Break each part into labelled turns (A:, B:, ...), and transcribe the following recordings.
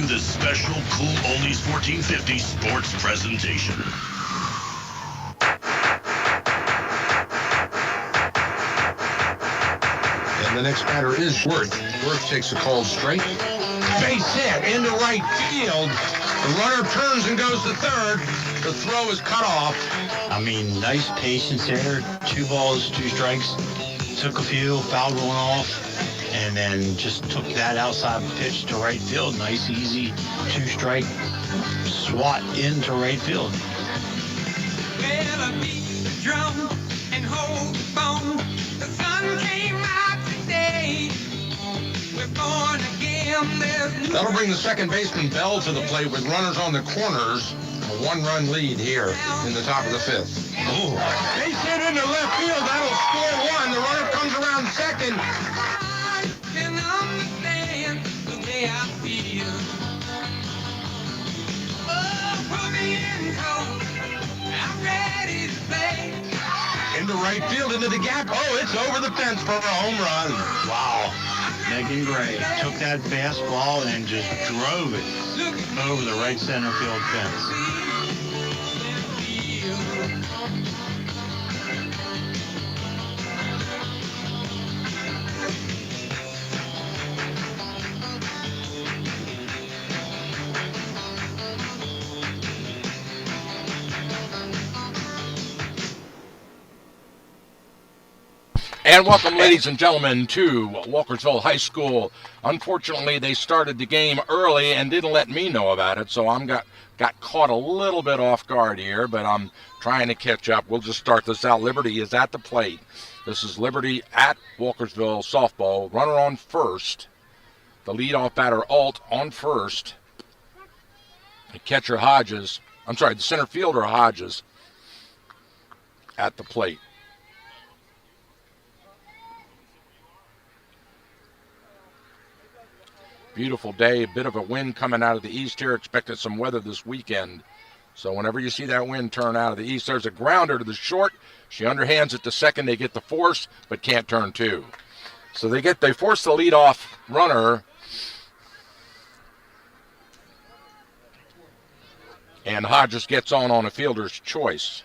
A: this special Cool Oldies 1450 sports presentation.
B: And the next batter is Worth. Worth takes a called strike. Base hit into right field. The runner turns and goes to third. The throw is cut off.
C: I mean, nice patience there. 2 balls, 2 strikes. Took a few, fouled one off, and then just took that outside pitch to right field. Nice, easy 2-strike swat into right field.
D: Well, I beat the drum and hold the phone. The sun came out today. We're born again.
B: That'll bring the second baseman Bell to the plate with runners on the corners. A 1-run lead here in the top of the 5th. Ooh. Base hit into left field. That'll score 1. The runner comes around second.
D: I can understand the way I feel. Oh, put me in cold. I'm ready to play.
B: Into right field, into the gap. Oh, it's over the fence for a home run.
C: Wow. Megan Gray took that fastball and just drove it over the right center field fence.
E: And welcome, ladies and gentlemen, to Walkersville High School. Unfortunately, they started the game early and didn't let me know about it, so I'm got caught a little bit off guard here, but I'm trying to catch up. We'll just start this out. Liberty is at the plate. This is Liberty at Walkersville softball. Runner on first. The leadoff batter, Alt, on first. The catcher, Hodges. The center fielder, Hodges, at the plate. Beautiful day, a bit of a wind coming out of the east here. Expected some weather this weekend. So whenever you see that wind turn out of the east, there's a grounder to the short. She underhands it to second. They get the force, but can't turn 2. So they force the leadoff runner. And Hodges gets on a fielder's choice.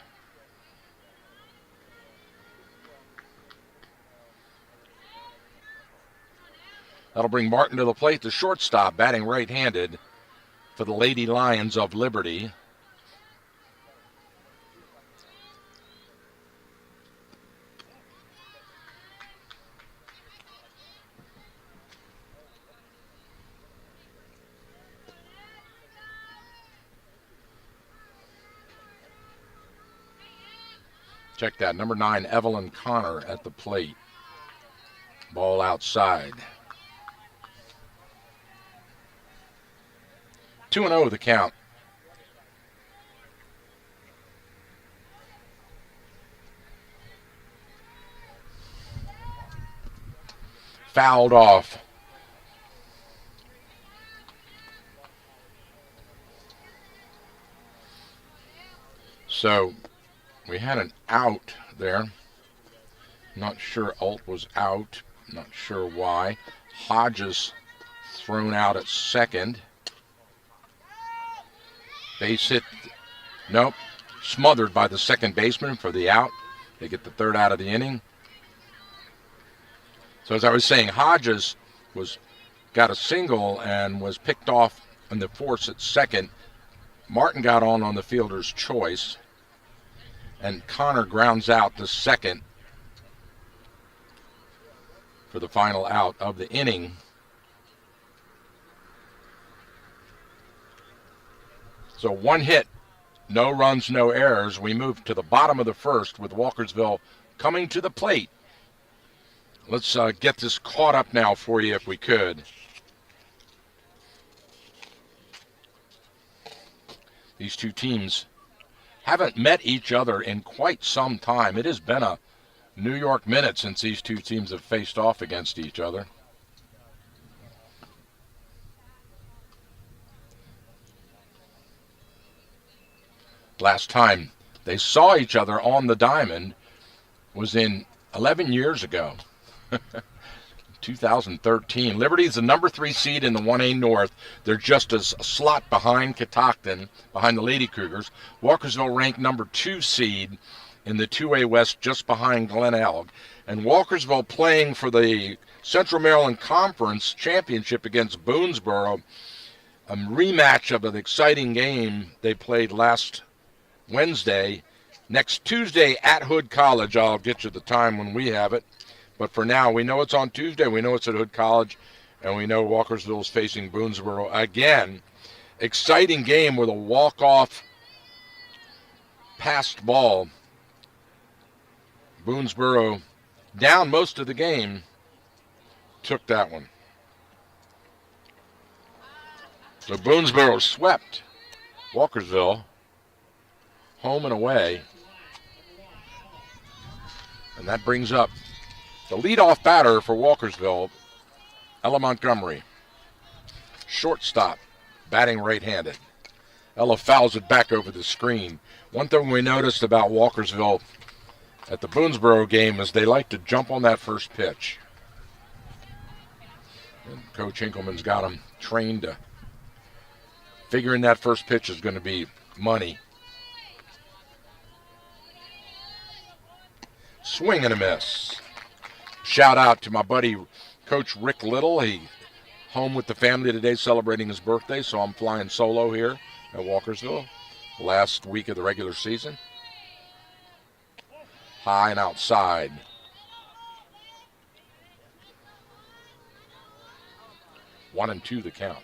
E: That'll bring Martin to the plate, the shortstop, batting right-handed for the Lady Lions of Liberty. Check that, number 9, Evelyn Connor at the plate. Ball outside. 2-0 the count. Fouled off. So we had an out there. Not sure Alt was out. Not sure why. Hodges thrown out at second. Base hit, nope, smothered by the second baseman for the out. They get the third out of the inning. So as I was saying, Hodges got a single and was picked off in the force at second. Martin got on the fielder's choice, and Connor grounds out to second for the final out of the inning. So 1 hit, no runs, no errors. We move to the bottom of the first with Walkersville coming to the plate. Let's get this caught up now for you if we could. These two teams haven't met each other in quite some time. It has been a New York minute since these two teams have faced off against each other. Last time they saw each other on the diamond was in 11 years ago. 2013. Liberty's the number 3 seed in the 1A North. They're just a slot behind Catoctin, behind the Lady Cougars. Walkersville ranked number 2 seed in the 2A West, just behind Glen Elg. And Walkersville playing for the Central Maryland Conference Championship against Boonesboro, a rematch of an exciting game they played last Wednesday. Next Tuesday at Hood College. I'll get you the time when we have it. But for now, we know it's on Tuesday. We know it's at Hood College. And we know Walkersville is facing Boonesboro again. Exciting game with a walk-off passed ball. Boonesboro, down most of the game, took that one. So Boonesboro swept Walkersville home and away. And that brings up the leadoff batter for Walkersville, Ella Montgomery. Shortstop, batting right-handed. Ella fouls it back over the screen. One thing we noticed about Walkersville at the Boonesboro game is they like to jump on that first pitch. And Coach Hinkleman's got them trained to figuring that first pitch is going to be money. Swing and a miss. Shout out to my buddy Coach Rick Little. He home with the family today celebrating his birthday, so I'm flying solo here at Walkersville. Last week of the regular season. High and outside. One and two the count.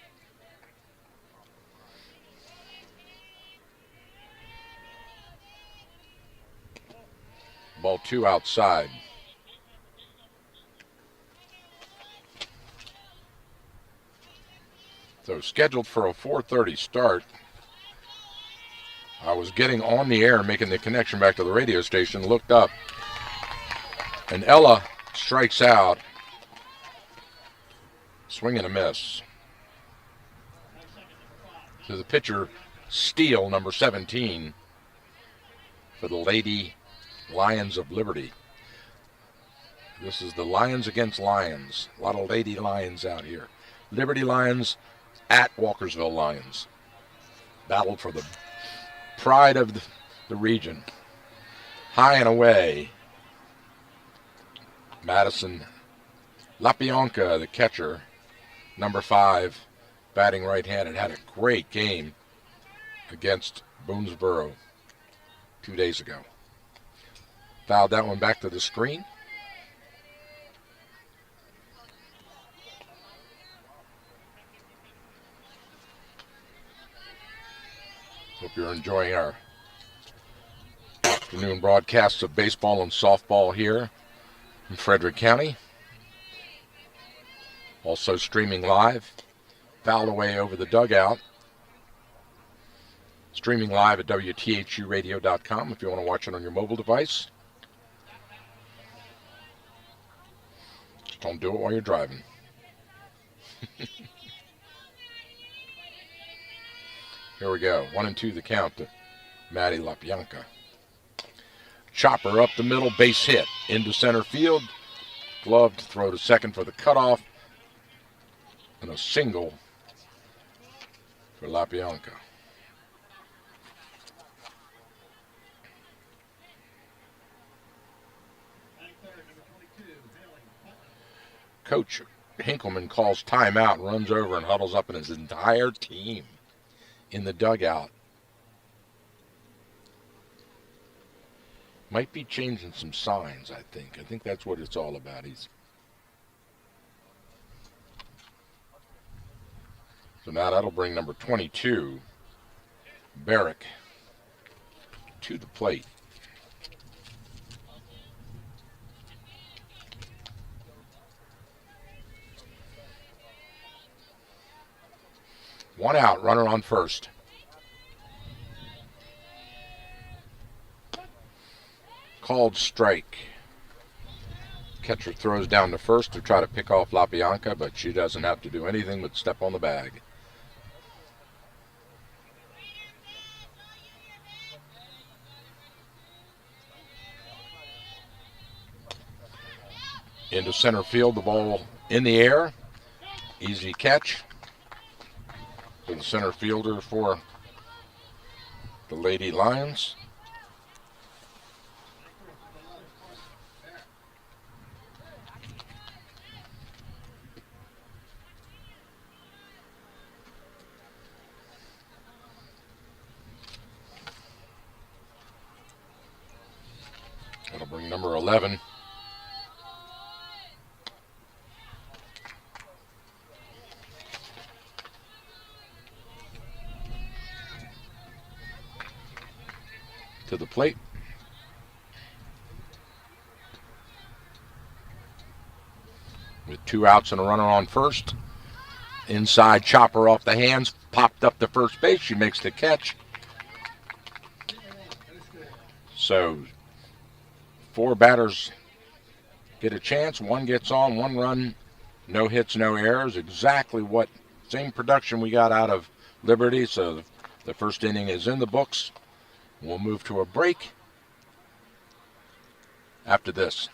E: Ball 2 outside. So scheduled for a 4:30 start. I was getting on the air, making the connection back to the radio station, looked up, and Ella strikes out. Swing and a miss. To the pitcher, Steele, number 17, for the Lady Lions of Liberty. This is the Lions against Lions. A lot of Lady Lions out here. Liberty Lions at Walkersville Lions. Battle for the pride of the region. High and away. Madison LaPianca, the catcher, number 5, batting right-handed, had a great game against Boonesboro 2 days ago. Fouled that one back to the screen. Hope you're enjoying our afternoon broadcasts of baseball and softball here in Frederick County. Also streaming live. Fouled away over the dugout. Streaming live at WTHUradio.com if you want to watch it on your mobile device. Just don't do it while you're driving. Here we go. 1 and 2 the count to Maddie LaPianca. Chopper up the middle, base hit into center field. Gloved throw to second for the cutoff. And a single for LaPianca. Coach Hinkleman calls timeout, runs over and huddles up in his entire team in the dugout. Might be changing some signs, I think. I think that's what it's all about. So now that'll bring number 22, Barrick, to the plate. One out, runner on first. Called strike. Catcher throws down to first to try to pick off LaPianca, but she doesn't have to do anything but step on the bag. Into center field, the ball in the air. Easy catch to the center fielder for the Lady Lions. That'll bring number 11. To the plate. With 2 outs and a runner on first. Inside chopper off the hands, popped up to first base. She makes the catch. So 4 batters get a chance. 1 gets on, 1 run, no hits, no errors. Exactly what same production we got out of Liberty. So the first inning is in the books. We'll move to a break after this.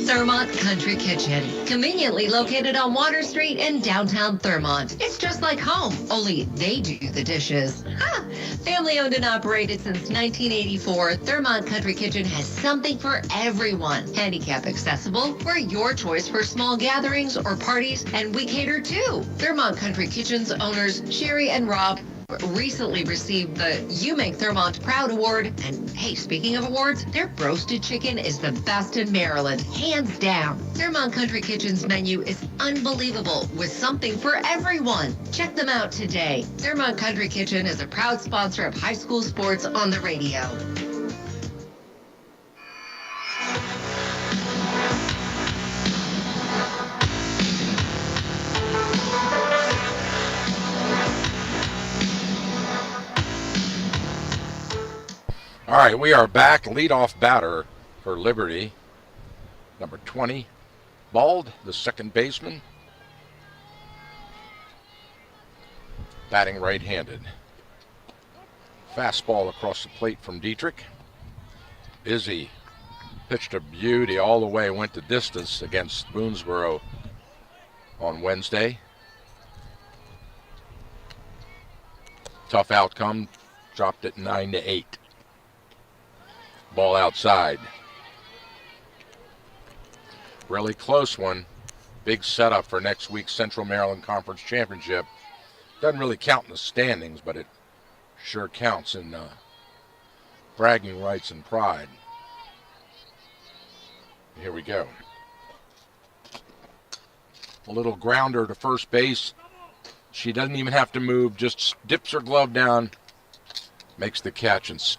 F: Thurmont Country Kitchen, conveniently located on Water Street in downtown Thurmont. It's just like home, only they do the dishes. Family owned and operated since 1984, Thurmont Country Kitchen has something for everyone. Handicap accessible, we're your choice for small gatherings or parties, and we cater too. Thurmont Country Kitchen's owners, Sherry and Rob, recently received the You Make Thurmont Proud Award. And hey, speaking of awards, their roasted chicken is the best in Maryland, hands down. Thurmont Country Kitchen's menu is unbelievable with something for everyone. Check them out today. Thurmont Country Kitchen is a proud sponsor of high school sports on the radio.
E: All right, we are back. Leadoff batter for Liberty, number 20, Bald, the second baseman, batting right-handed. Fastball across the plate from Dietrich. Izzy pitched a beauty all the way, went the distance against Boonesboro on Wednesday. Tough outcome, dropped it 9-8. Ball outside. Really close one. Big setup for next week's Central Maryland Conference Championship. Doesn't really count in the standings, but it sure counts in bragging rights and pride. Here we go. A little grounder to first base. She doesn't even have to move, just dips her glove down, makes the catch, and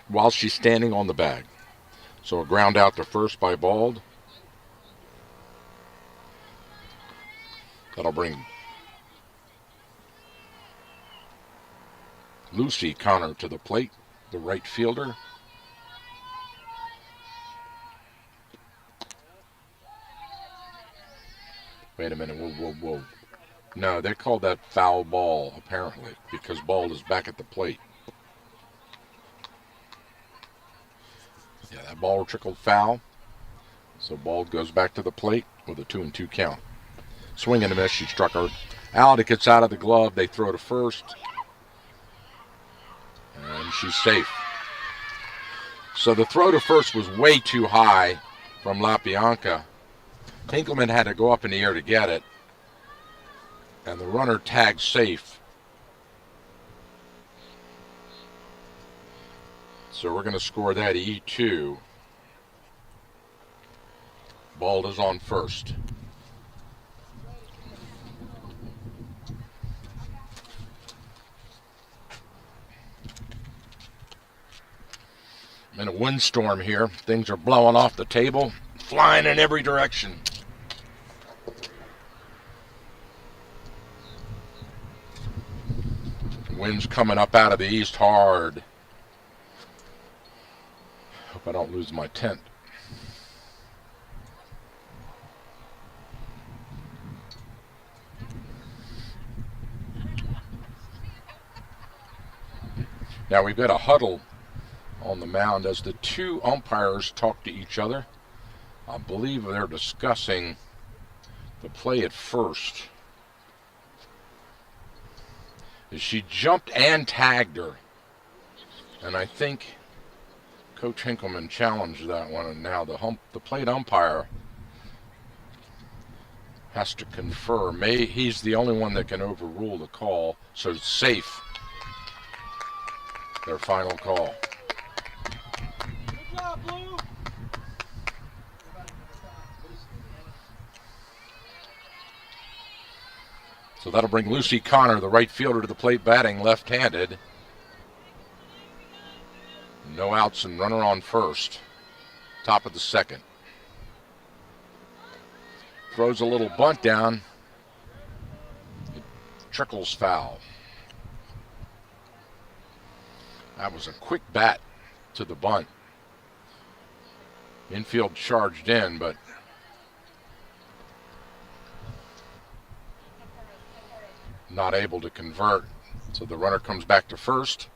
E: while she's standing on the bag. So a ground out to first by Bald. That'll bring Lucy Connor to the plate, the right fielder. Wait a minute, whoa. No, they called that foul ball, apparently, because Bald is back at the plate. Yeah, that ball trickled foul. So Bald goes back to the plate with a 2-2 count. Swing and a miss. She struck her out. It gets out of the glove. They throw to first. And she's safe. So the throw to first was way too high from LaBianca. Hinkleman had to go up in the air to get it. And the runner tagged safe. So we're going to score that E2. Bald is on first. In a windstorm here. Things are blowing off the table, flying in every direction. Wind's coming up out of the east hard. Hope I don't lose my tent. Now we've got a huddle on the mound as the two umpires talk to each other. I believe they're discussing the play at first. She jumped and tagged her. And I think Coach Hinkleman challenged that one, and now the plate umpire has to confer. He's the only one that can overrule the call, so it's safe. Their final call.
G: Good job, Blue.
E: So that'll bring Lucy Connor, the right fielder, to the plate batting left-handed. No outs and runner on first. Top of the second. Throws a little bunt down. It trickles foul. That was a quick bat to the bunt. Infield charged in, but not able to convert. So the runner comes back to first.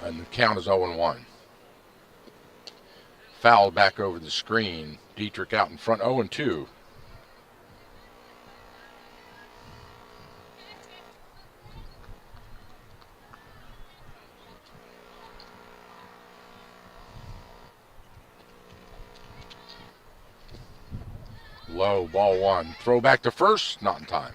E: And the count is 0-1. Foul back over the screen. Dietrich out in front, 0-2. Low, ball one. Throw back to first, not in time.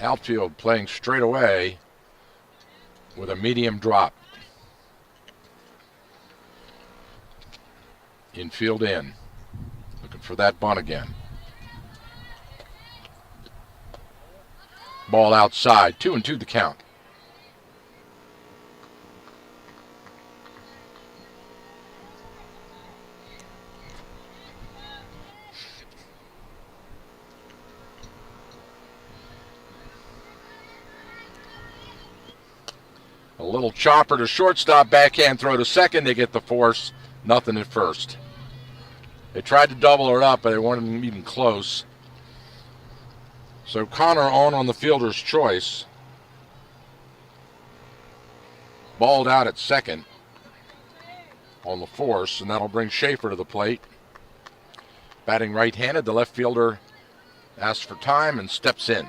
E: Outfield playing straight away with a medium drop. Infield in. Looking for that bunt again. Ball outside. 2-2 the count. A little chopper to shortstop, backhand throw to second. They get the force, nothing at first. They tried to double her up, but they weren't even close. So Connor on the fielder's choice. Balled out at second on the force, and that'll bring Schaefer to the plate. Batting right-handed, the left fielder asks for time and steps in.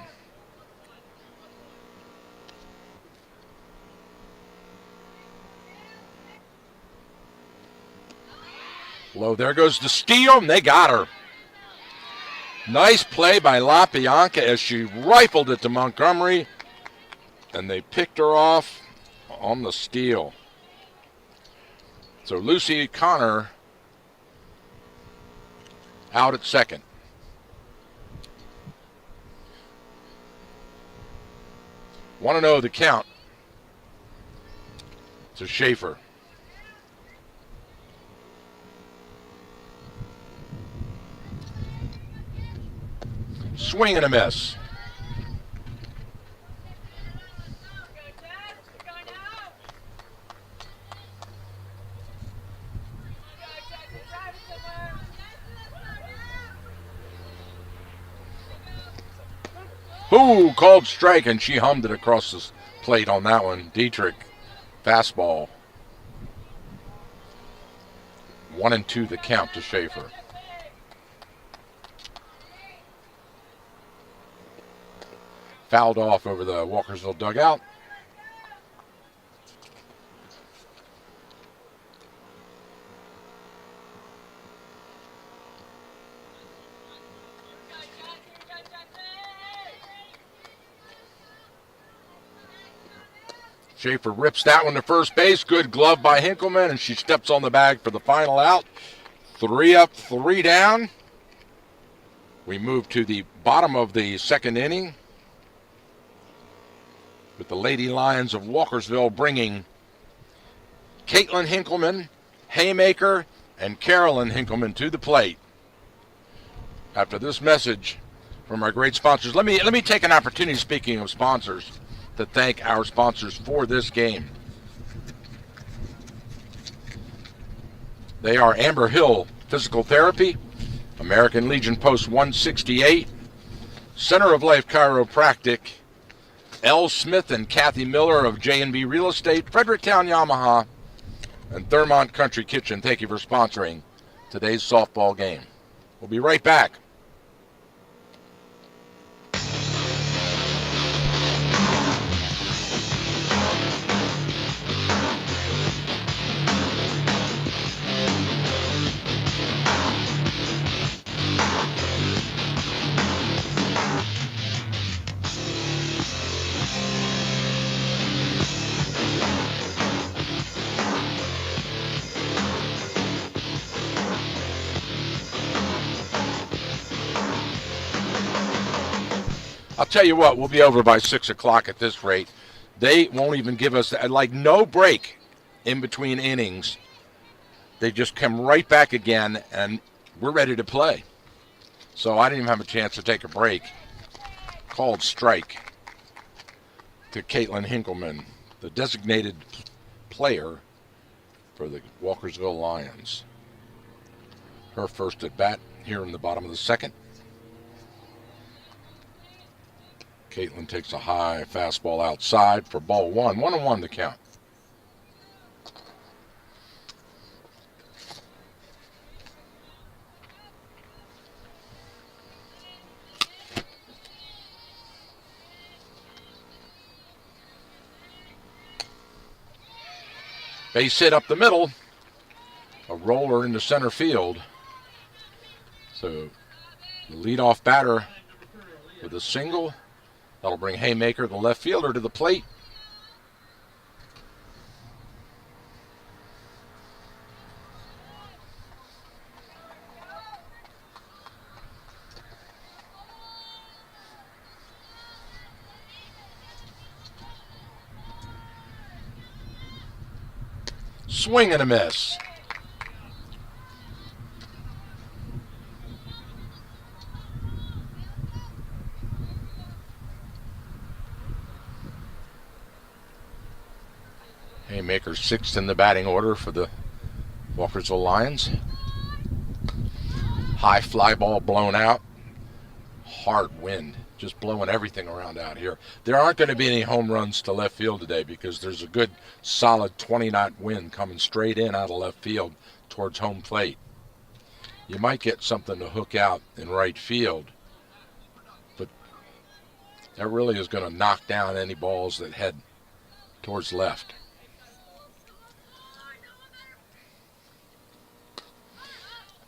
E: Low, there goes the steal, and they got her. Nice play by LaBianca as she rifled it to Montgomery, and they picked her off on the steal. So Lucy Connor out at second. 1-0 the count to Schaefer. Swing and a miss. Ooh, called strike, and she hummed it across the plate on that one. Dietrich, fastball. 1-2 the count to Schaefer. Fouled off over the Walkersville dugout. Schaefer rips that one to first base. Good glove by Hinkleman, and she steps on the bag for the final out. 3 up, 3 down. We move to the bottom of the second inning with the Lady Lions of Walkersville bringing Caitlin Hinkleman, Haymaker, and Carolyn Hinkleman to the plate. After this message from our great sponsors, let me take an opportunity, speaking of sponsors, to thank our sponsors for this game. They are Amber Hill Physical Therapy, American Legion Post 168, Center of Life Chiropractic, L. Smith and Kathy Miller of J&B Real Estate, Fredericktown Yamaha, and Thurmont Country Kitchen. Thank you for sponsoring today's softball game. We'll be right back. I'll tell you what, we'll be over by 6 o'clock at this rate. They won't even give us, no break in between innings. They just come right back again, and we're ready to play. So I didn't even have a chance to take a break. Called strike to Caitlin Hinkleman, the designated player for the Walkersville Lions. Her first at bat here in the bottom of the second. Caitlin takes a high fastball outside for ball one. 1-1 the count. Base hit up the middle. A roller into center field. So the leadoff batter with a single. That'll bring Haymaker, the left fielder, to the plate. Swing and a miss. Haymaker sixth in the batting order for the Walkersville Lions. High fly ball blown out. Hard wind, just blowing everything around out here. There aren't going to be any home runs to left field today because there's a good solid 20-knot wind coming straight in out of left field towards home plate. You might get something to hook out in right field, but that really is going to knock down any balls that head towards left.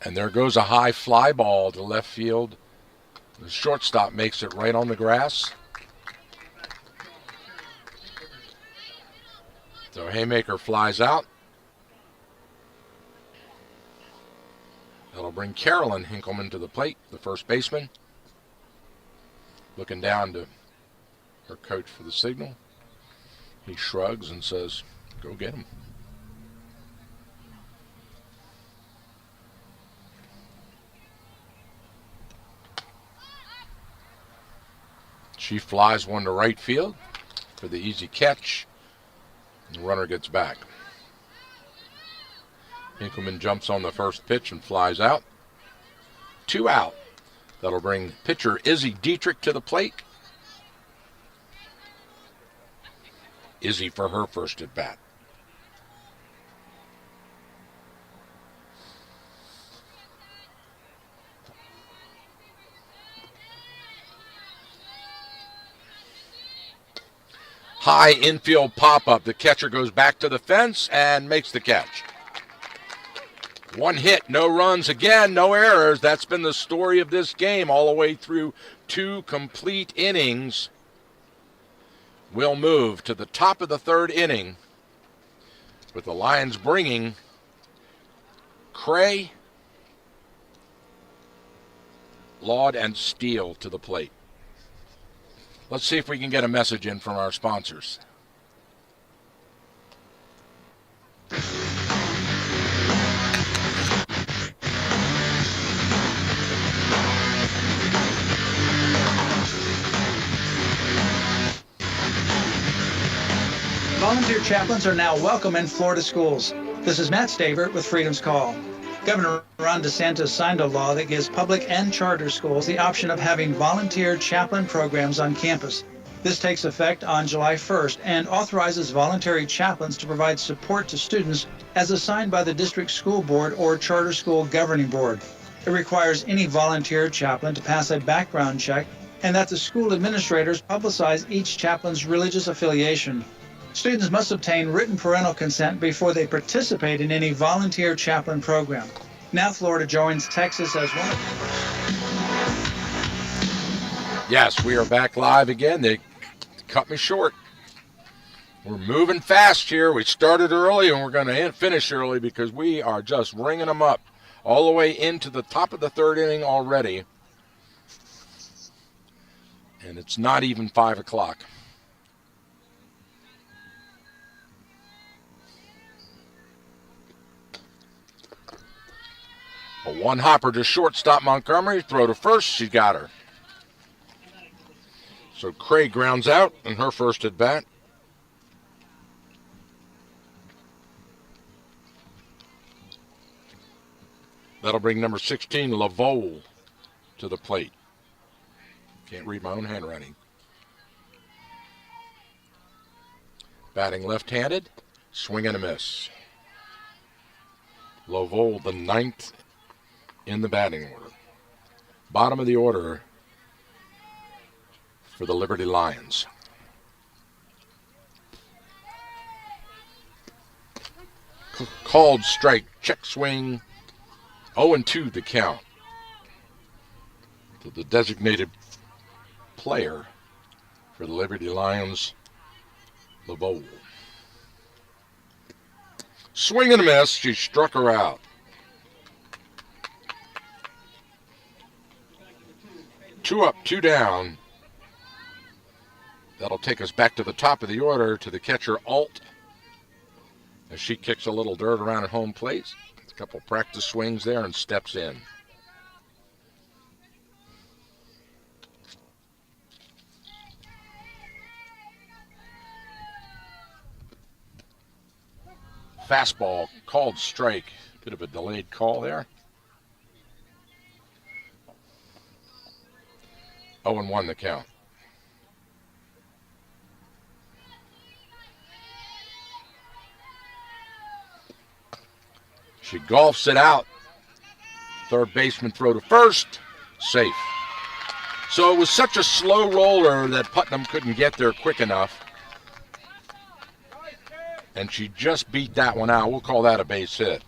E: And there goes a high fly ball to left field. The shortstop makes it right on the grass. So Haymaker flies out. That'll bring Carolyn Hinkleman to the plate, the first baseman. Looking down to her coach for the signal. He shrugs and says, "Go get him." She flies one to right field for the easy catch. The runner gets back. Hinkleman jumps on the first pitch and flies out. 2 out. That'll bring pitcher Izzy Dietrich to the plate. Izzy for her first at bat. High infield pop-up. The catcher goes back to the fence and makes the catch. 1 hit, no runs again, no errors. That's been the story of this game all the way through 2 complete innings. We'll move to the top of the 3rd inning with the Lions bringing Cray, Laud and Steele to the plate. Let's see if we can get a message in from our sponsors.
H: Volunteer chaplains are now welcome in Florida schools. This is Matt Stavert with Freedom's Call. Governor Ron DeSantis signed a law that gives public and charter schools the option of having volunteer chaplain programs on campus. This takes effect on July 1st and authorizes voluntary chaplains to provide support to students as assigned by the district school board or charter school governing board. It requires any volunteer chaplain to pass a background check and that the school administrators publicize each chaplain's religious affiliation. Students must obtain written parental consent before they participate in any volunteer chaplain program. Now Florida joins Texas as one.
E: Yes, we are back live again. They cut me short. We're moving fast here. We started early and we're going to finish early because we are just ringing them up all the way into the top of the third inning already. And it's not even 5 o'clock. A one hopper to shortstop Montgomery. Throw to first. She got her. So Craig grounds out in her first at bat. That'll bring number 16, Lavole, to the plate. Can't read my own handwriting. Batting left-handed. Swing and a miss. Lavole, the 9th in the batting order. Bottom of the order for the Liberty Lions. Called strike, check swing, 0-2 the count to the designated player for the Liberty Lions, Lavole. Swing and a miss, she struck her out. 2 up, 2 down. That'll take us back to the top of the order to the catcher, Alt, as she kicks a little dirt around at home plate. A couple practice swings there and steps in. Fastball, called strike. Bit of a delayed call there. 0-1 the count. She golfs it out. Third baseman throw to first. Safe. So it was such a slow roller that Putnam couldn't get there quick enough. And she just beat that one out. We'll call that a base hit.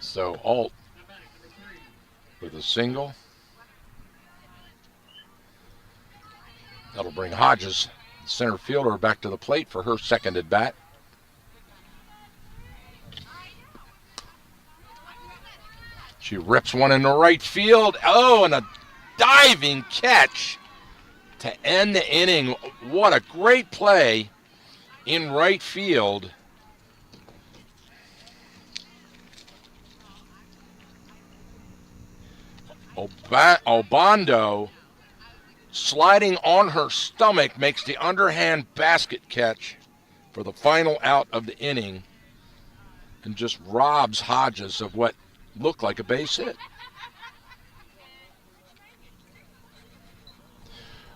E: So Alt with a single. That'll bring Hodges, the center fielder, back to the plate for her second at bat. She rips one into right field. Oh, and a diving catch to end the inning. What a great play in right field. Obando, sliding on her stomach, makes the underhand basket catch for the final out of the inning and just robs Hodges of what looked like a base hit.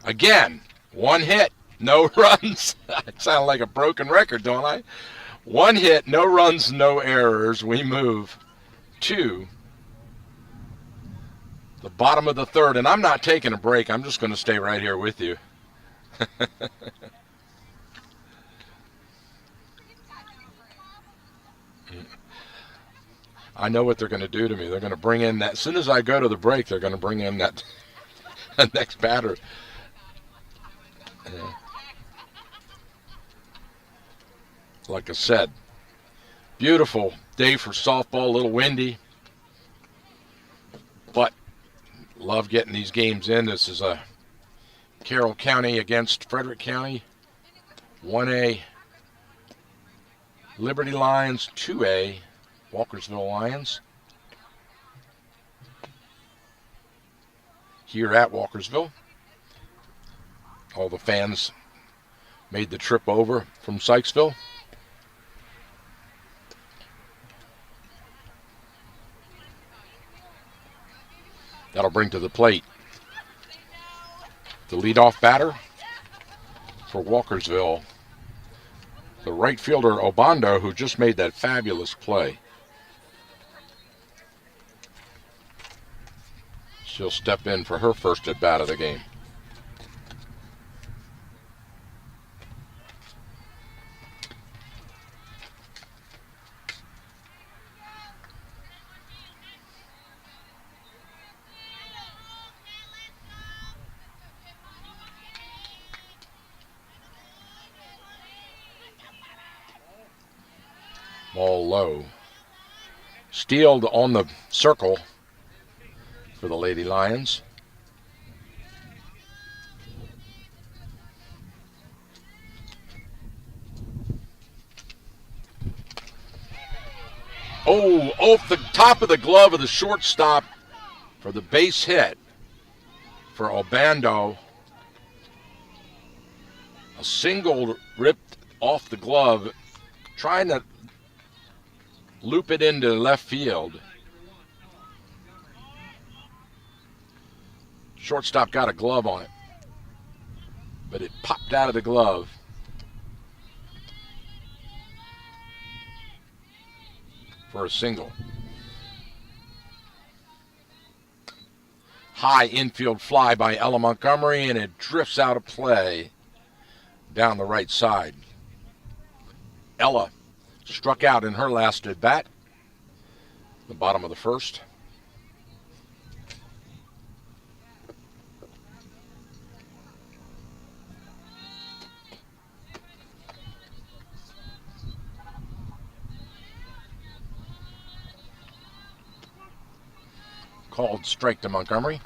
E: Again, one hit, no runs. I sound like a broken record, don't I? One hit, no runs, no errors. We move to the bottom of the third, and I'm not taking a break. I'm just going to stay right here with you. I know what they're going to do to me. They're going to bring in that, as soon as I go to the break, they're going to bring in that next batter. like I said, beautiful day for softball, a little windy, but love getting these games in. This is a Carroll County against Frederick County, 1A Liberty Lions, 2A Walkersville Lions. Here at Walkersville, all the fans made the trip over from Sykesville. That'll bring to the plate the leadoff batter for Walkersville, the right fielder Obando, who just made that fabulous play. She'll step in for her first at bat of the game. Ball low. Steeled on the circle for the Lady Lions. Oh, off the top of the glove of the shortstop for the base hit for Obando. A single ripped off the glove, trying to loop it into left field. Shortstop got a glove on it, but it popped out of the glove. For a single. High infield fly by Ella Montgomery, and it drifts out of play down the right side. Ella struck out in her last at bat, the bottom of the first. Called strike to Montgomery.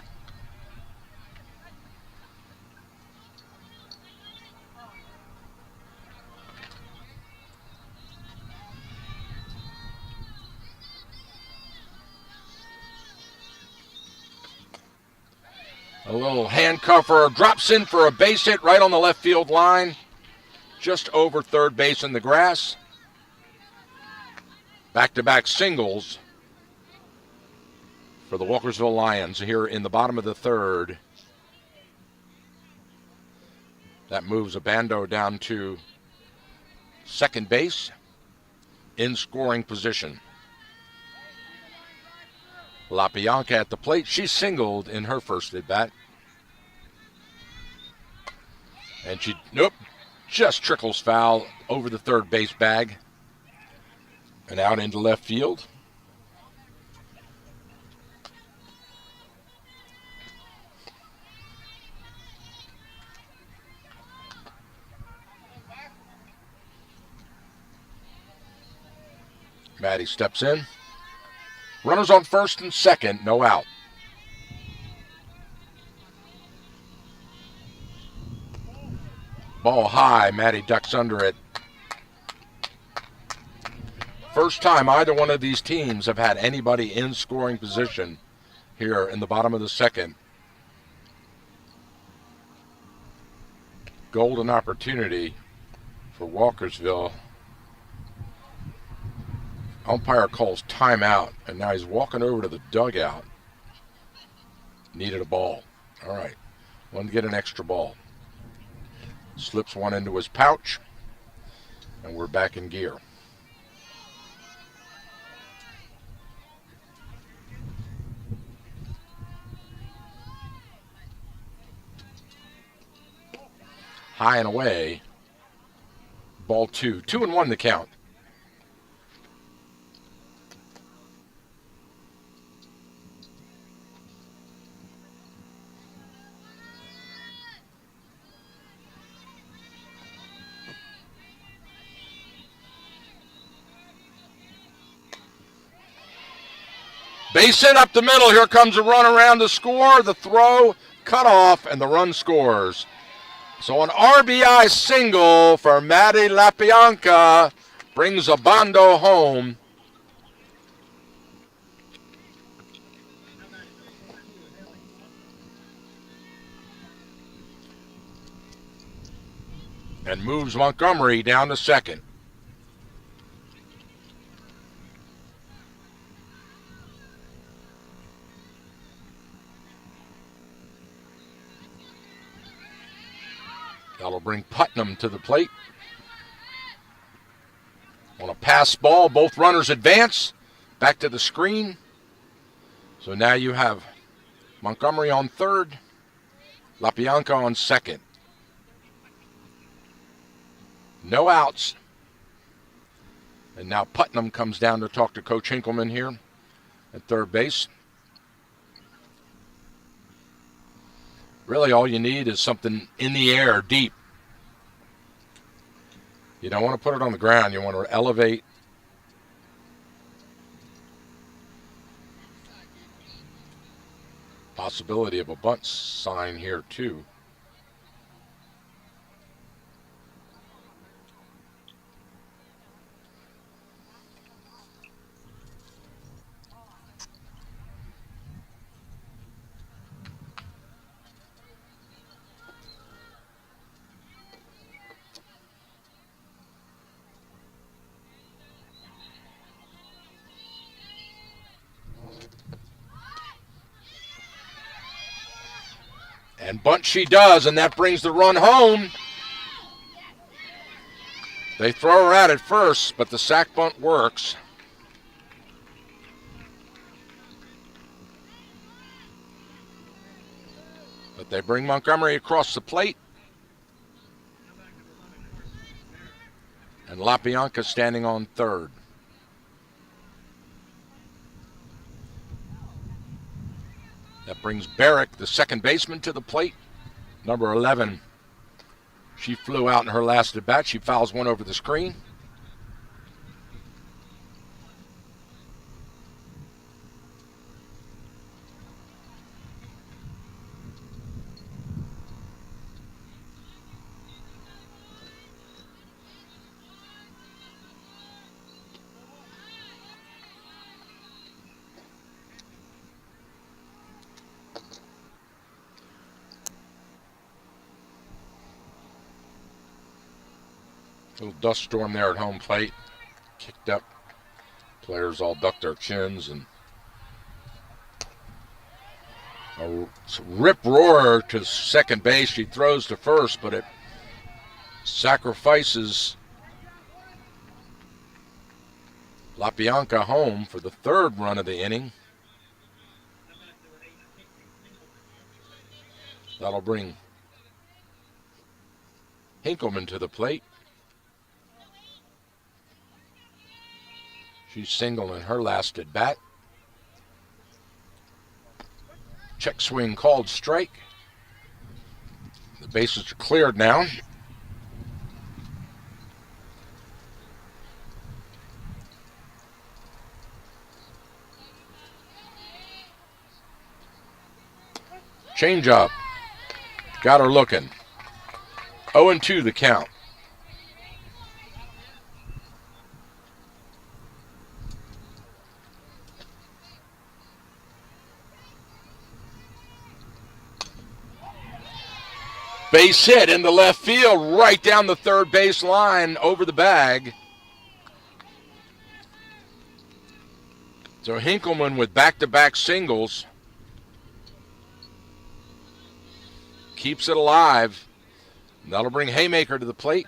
E: A little handcuffer, drops in for a base hit right on the left field line, just over third base in the grass. Back-to-back singles for the Walkersville Lions here in the bottom of the third. That moves Obando down to second base in scoring position. LaBianca at the plate. She singled in her first at bat. And she, just trickles foul over the third base bag and out into left field. Maddie steps in. Runners on first and second, no out. Ball high, Maddie ducks under it. First time either one of these teams have had anybody in scoring position here in the bottom of the second. Golden opportunity for Walkersville. Umpire calls timeout, and now he's walking over to the dugout. Needed a ball. All right, wanted to get an extra ball. Slips one into his pouch, and we're back in gear. High and away. Ball two. 2-1 the count. Base hit up the middle. Here comes a run around to score. The throw cut off, and the run scores. So an RBI single for Matty LaPianca brings Obando home. And moves Montgomery down to second. That'll bring Putnam to the plate. On a pass ball, both runners advance. Back to the screen. So now you have Montgomery on third, LaPianca on second. No outs. And now Putnam comes down to talk to Coach Hinkleman here at third base. Really all you need is something in the air, deep. You don't want to put it on the ground. You want to elevate. Possibility of a bunt sign here too. And bunt she does, and that brings the run home. They throw her out at first, but the sac bunt works. But they bring Montgomery across the plate. And LaPianca standing on third. That brings Barrick, the second baseman, to the plate. Number 11. She flew out in her last at bat. She fouls one over the screen. Little dust storm there at home plate. Kicked up. Players all duck their chins, and a rip roar to second base. She throws to first, but it sacrifices LaPianca home for the third run of the inning. That'll bring Hinkleman to the plate. She's single in her last at bat. Check swing called strike. The bases are cleared now. Change up. Got her looking. 0-2 the count. Base hit into left field, right down the third base line, over the bag. So Hinkleman with back-to-back singles keeps it alive. That'll bring Haymaker to the plate.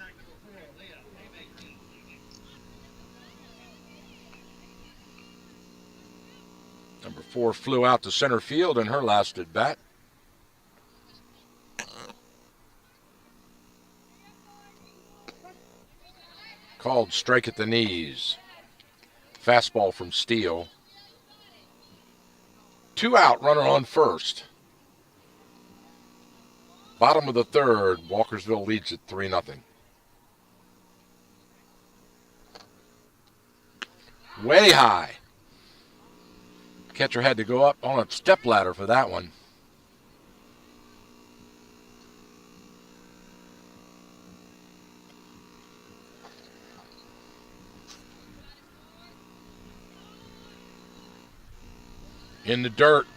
E: Number 4 flew out to center field in her last at bat. Called strike at the knees. Fastball from Steele. 2 out, runner on first. Bottom of the third, Walkersville leads at 3-0. Way high. Catcher had to go up on a step ladder for that one. In the dirt.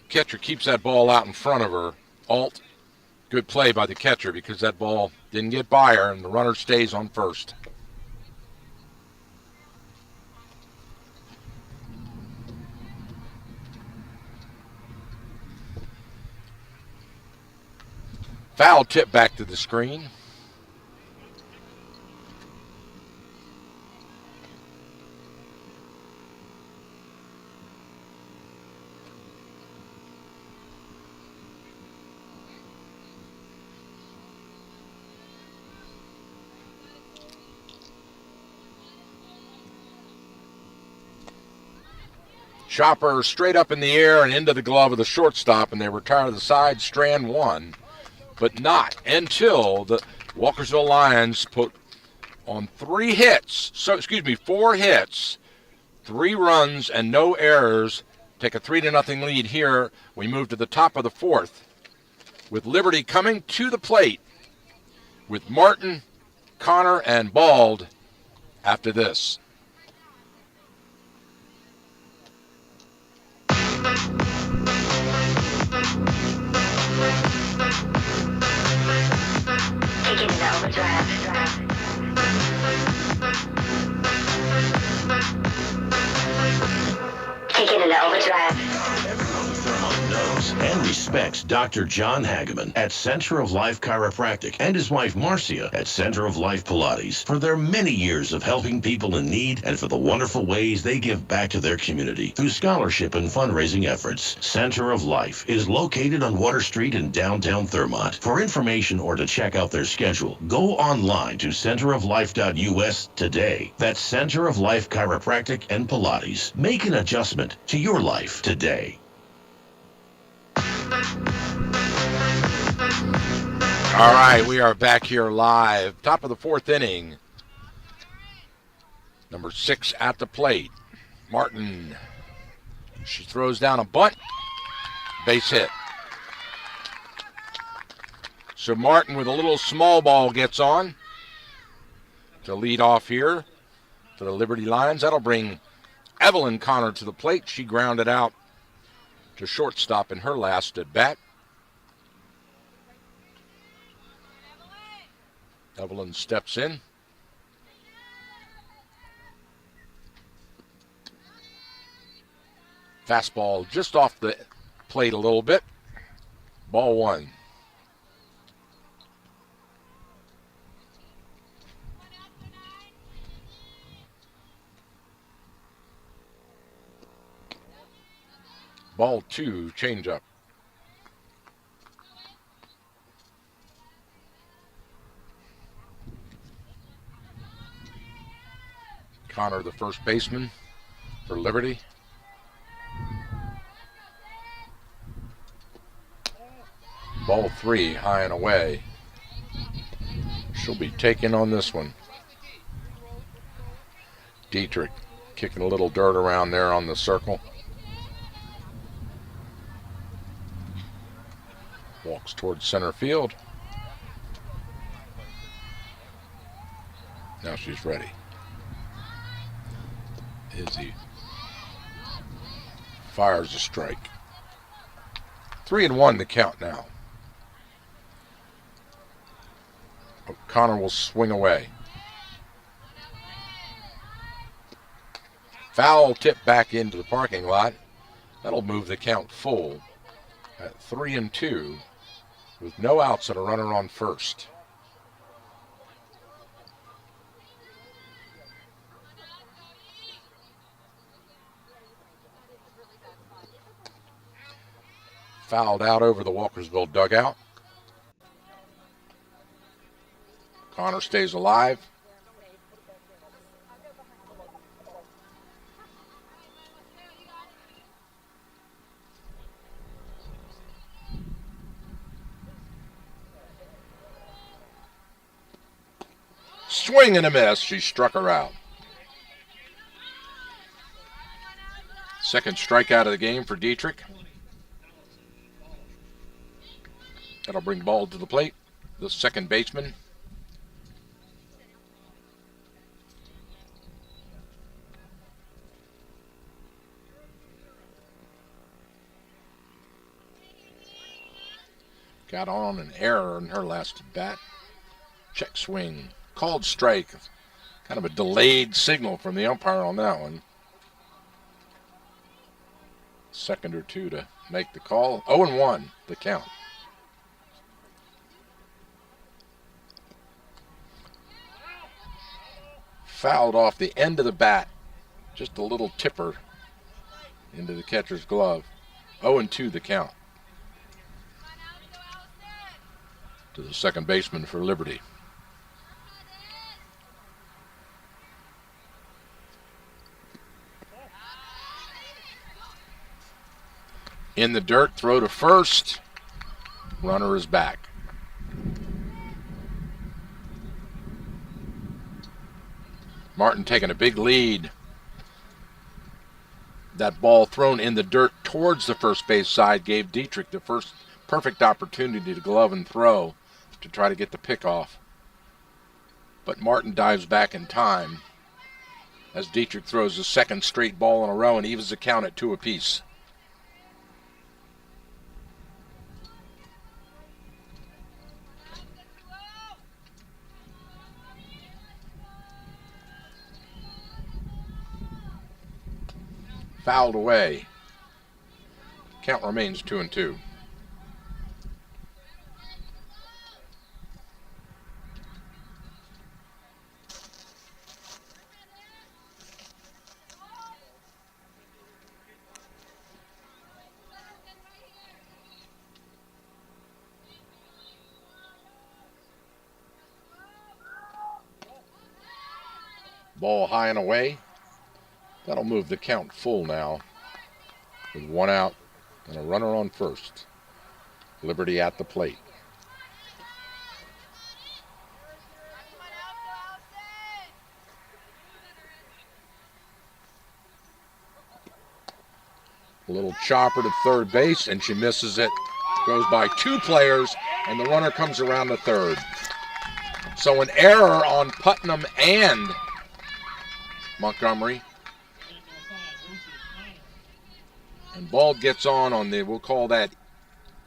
E: Catcher keeps that ball out in front of her. Alt. Good play by the catcher because that ball didn't get by her, and the runner stays on first. Foul tip back to the screen. Chopper straight up in the air and into the glove of the shortstop, and they retire the side strand one, but not until the Walkersville Lions put on 4 hits, 3 runs and no errors, take a 3-0 lead here. We move to the top of the 4th with Liberty coming to the plate with Martin, Connor, and Bald after this.
I: Taking it overdrive. Taking it overdrive.
A: Everyone knows and respects Dr. John Hageman at Center of Life Chiropractic and his wife Marcia at Center of Life Pilates for their many years of helping people in need and for the wonderful ways they give back to their community through scholarship and fundraising efforts. Center of Life is located on Water Street in downtown Thurmont. For information or to check out their schedule, go online to centeroflife.us today. That's Center of Life Chiropractic and Pilates. Make an adjustment to your life today.
E: All right, we are back here live. Top of the 4th inning. Number 6 at the plate. Martin. She throws down a bunt. Base hit. So Martin with a little small ball gets on to lead off here for the Liberty Lions. That'll bring Evelyn Connor to the plate. She grounded out to shortstop in her last at bat. Evelyn steps in. Fastball just off the plate a little bit. Ball 1. Ball 2, changeup. Connor, the first baseman for Liberty. Ball 3, high and away. She'll be taking on this one. Dietrich kicking a little dirt around there on the circle. Walks towards center field. Now she's ready. Izzy fires a strike. 3-1 the count now. O'Connor will swing away. Foul tip back into the parking lot. That'll move the count full at 3-2 with no outs and a runner on first. Fouled out over the Walkersville dugout. Connor stays alive. Swing and a miss. She struck her out. Second strikeout of the game for Dietrich. That'll bring ball to the plate. The second baseman. Got on an error in her last at bat. Check swing. Called strike. Kind of a delayed signal from the umpire on that one. Second or two to make the call. 0-1 the count. Fouled off the end of the bat. Just a little tipper into the catcher's glove. 0-2 the count. To the second baseman for Liberty. In the dirt, throw to first. Runner is back. Martin taking a big lead. That ball thrown in the dirt towards the first base side gave Dietrich the first perfect opportunity to glove and throw to try to get the pick off. But Martin dives back in time as Dietrich throws the second straight ball in a row and evens the count at 2 apiece. Fouled away. Count remains 2-2. Ball high and away. That'll move the count full now with 1 out and a runner on first. Liberty at the plate. A little chopper to third base, and she misses it. Goes by 2 players, and the runner comes around to third. So an error on Putnam and Montgomery. And ball gets on the, we'll call that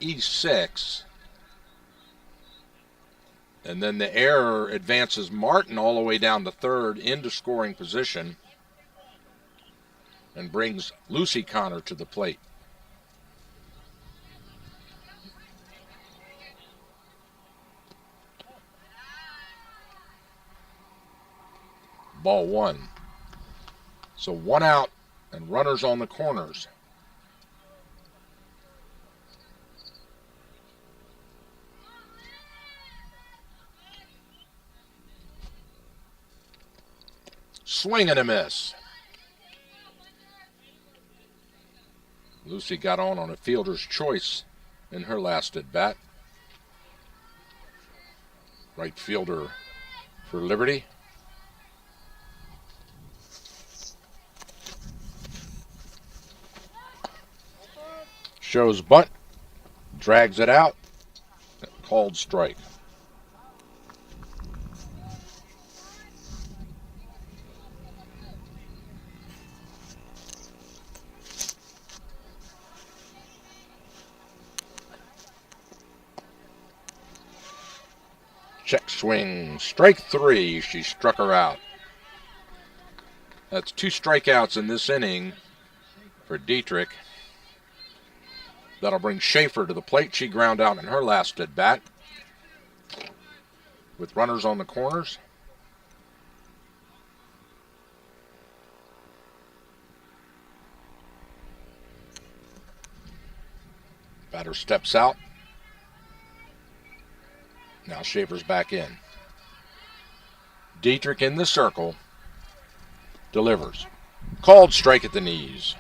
E: E6. And then the error advances Martin all the way down to third into scoring position and brings Lucy Connor to the plate. Ball 1. So 1 out and runners on the corners. Swing and a miss. Lucy got on a fielder's choice in her last at bat. Right fielder for Liberty. Shows bunt, drags it out, called strike. Check swing, strike 3. She struck her out. That's 2 strikeouts in this inning for Dietrich. That'll bring Schaefer to the plate. She ground out in her last at bat. With runners on the corners. Batter steps out. Now Schaefer's back in. Dietrich in the circle. Delivers. Called strike at the knees.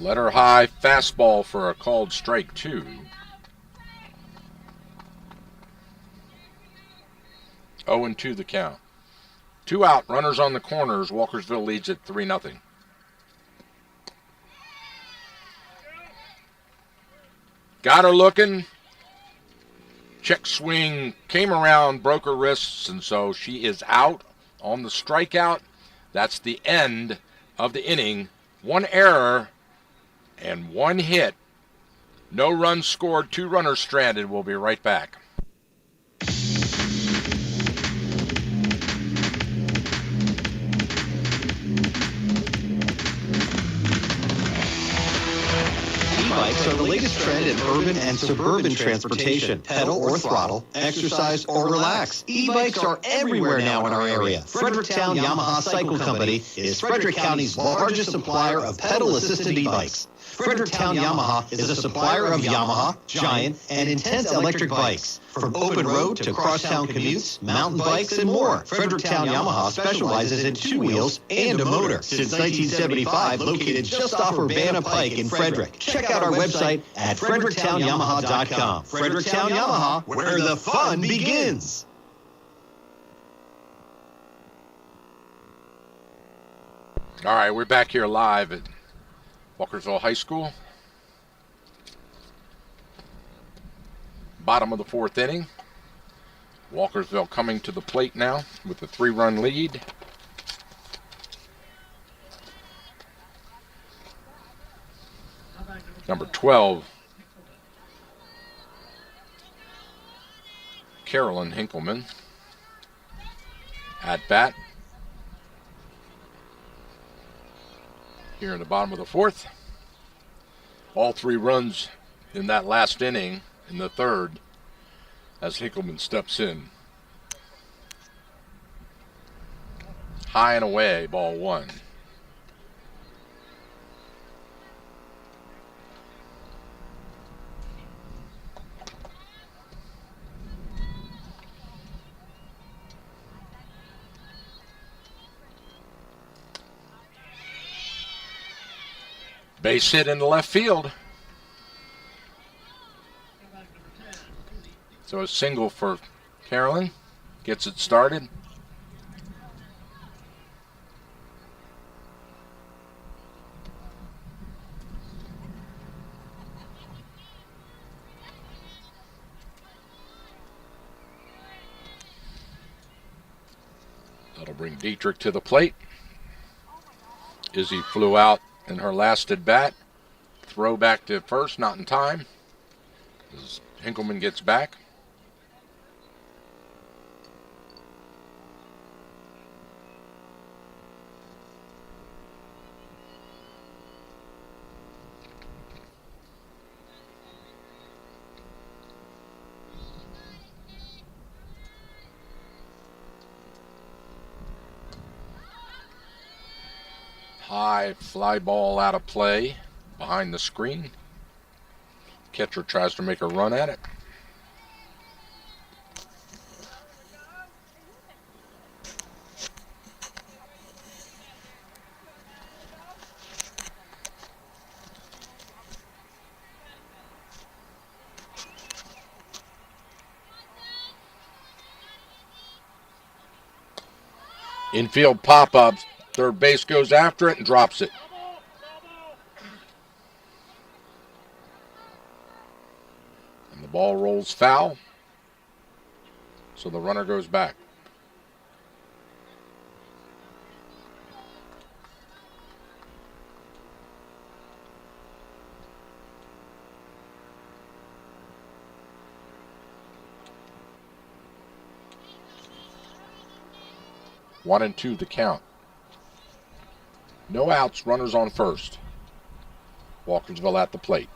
E: Letter high fastball for a called strike 2. 0-2 the count. 2 out, runners on the corners. Walkersville leads at 3-0. Got her looking. Check swing came around, broke her wrists, and so she is out on the strikeout. That's the end of the inning. 1 error and 1 hit. No runs scored, 2 runners stranded. We'll be right back.
J: E-bikes are the latest trend in urban and suburban transportation. Pedal or throttle, exercise or relax. E-bikes are everywhere now in our area. Fredericktown Yamaha Cycle Company is Frederick County's largest supplier of pedal-assisted e-bikes. Fredericktown Yamaha is a supplier of Yamaha, Giant, and Intense electric bikes. From open road to crosstown commutes, mountain bikes, and more, Fredericktown Yamaha specializes in 2 wheels and a motor. Since 1975, located just off Urbana Pike in Frederick. Check out our website at fredericktown.yamaha.com. Fredericktown Yamaha, where the fun begins.
E: All right, we're back here live at Walkersville High School. Bottom of the 4th inning. Walkersville coming to the plate now with a 3-run lead. Number 12, Carolyn Hinkleman at bat. Here in the bottom of the 4th. All 3 runs in that last inning in the 3rd as Hinkleman steps in. High and away, ball 1. Base hit into left field. So a single for Carolyn. Gets it started. That'll bring Dietrich to the plate. Izzy flew out in her last at bat. Throw back to first, not in time. As Hinkleman gets back. High fly ball out of play behind the screen. Catcher tries to make a run at it. Infield pop-ups. Third base goes after it and drops it. And the ball rolls foul. So the runner goes back. One and two the count. No outs, runners on first. Walkersville at the plate.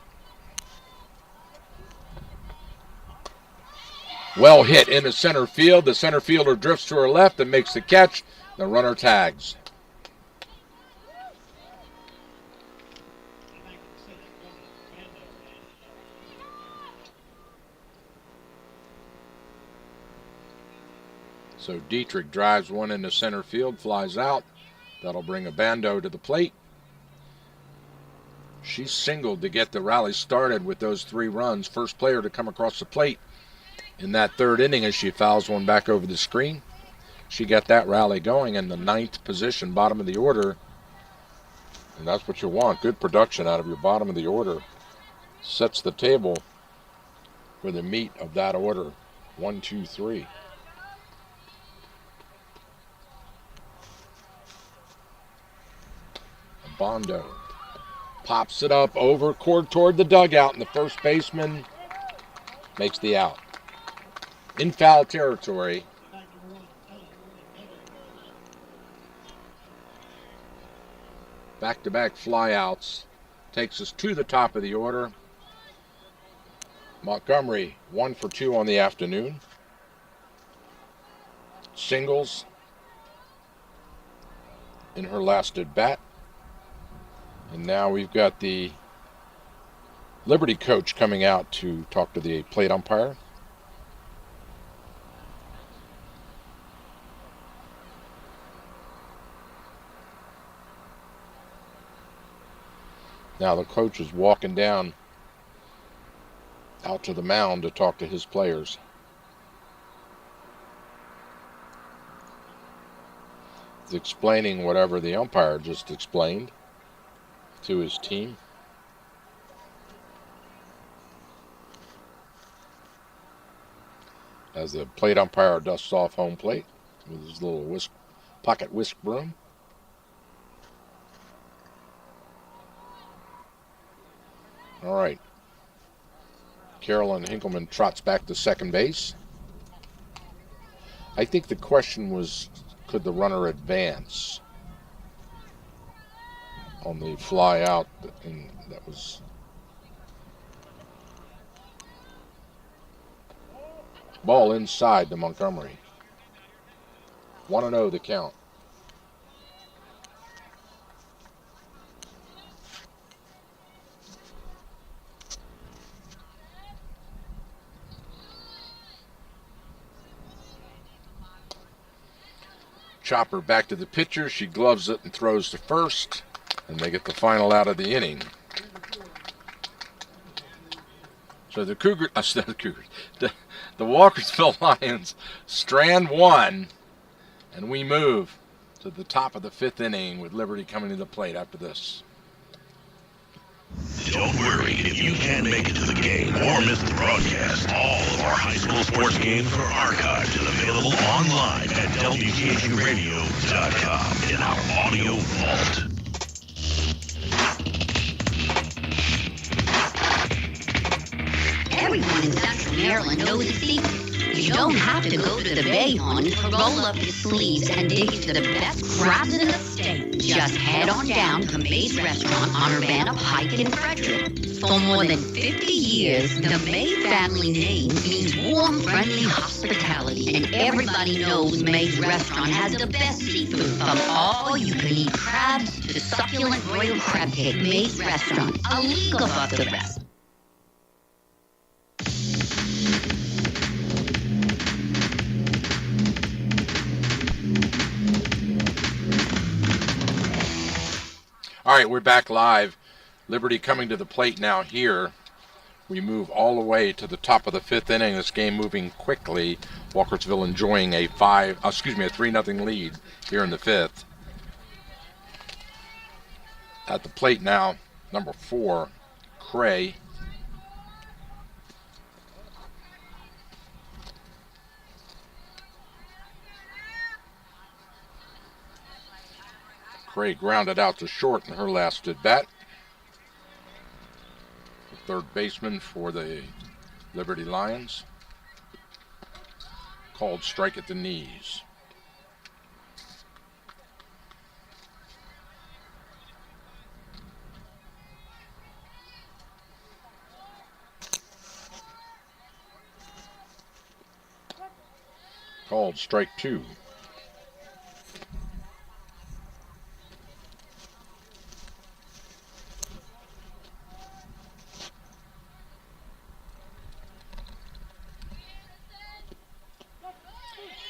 E: Well hit into center field. The center fielder drifts to her left and makes the catch. The runner tags. So Dietrich drives one into center field, flies out. That'll bring Abando to the plate. She singled to get the rally started with those 3 runs. First player to come across the plate in that 3rd inning as she fouls one back over the screen. She got that rally going in the 9th position, bottom of the order. And that's what you want. Good production out of your bottom of the order. Sets the table for the meat of that order. 1, 2, 3. Bondo pops it up over court toward the dugout, and the first baseman makes the out. In foul territory. Back-to-back flyouts takes us to the top of the order. Montgomery 1 for 2 on the afternoon. Singles in her last at bat. And now we've got the Liberty coach coming out to talk to the plate umpire. Now the coach is walking down out to the mound to talk to his players. He's explaining whatever the umpire just explained to his team. As the plate umpire dusts off home plate with his little pocket whisk broom. All right. Carolyn Hinkleman trots back to second base. I think the question was, could the runner advance on the fly out? And that was ball inside to Montgomery. 1-0 the count. Chopper back to the pitcher. She gloves it and throws to first, and they get the final out of the inning. So the Walkersville Lions strand 1, and we move to the top of the 5th inning with Liberty coming to the plate after this.
A: Don't worry if you can't make it to the game or miss the broadcast. All of our high school sports games are archived and available online at WTHUradio.com in our audio vault.
K: Everyone in Central Maryland knows the secret. You don't have to go to the Bay, honey. Roll up your sleeves and dig into the best crabs in the state. Just head on down to May's Restaurant on Urbana Pike in Frederick. For more than 50 years, the May family name means warm, friendly hospitality. And everybody knows May's Restaurant has the best seafood. From all-you-can-eat crabs to succulent royal crab cake, May's Restaurant, a league above the rest.
E: All right, we're back live. Liberty coming to the plate now here. We move all the way to the top of the 5th inning. This game moving quickly. Walkersville enjoying a 3-0 lead here in the 5th. At the plate now, number 4, Cray. Cray grounded out to short in her last at bat. The third baseman for the Liberty Lions. Called strike at the knees. Called strike 2.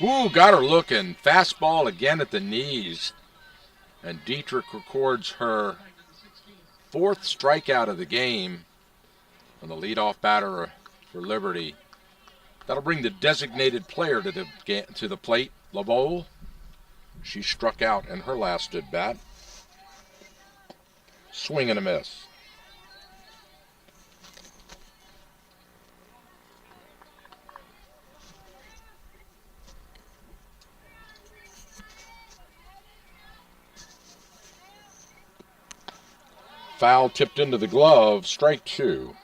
E: Ooh, got her looking. Fastball again at the knees. And Dietrich records her 4th strikeout of the game on the leadoff batter for Liberty. That'll bring the designated player to the plate, LaVole. She struck out in her last at bat. Swing and a miss. Foul tipped into the glove, strike 2.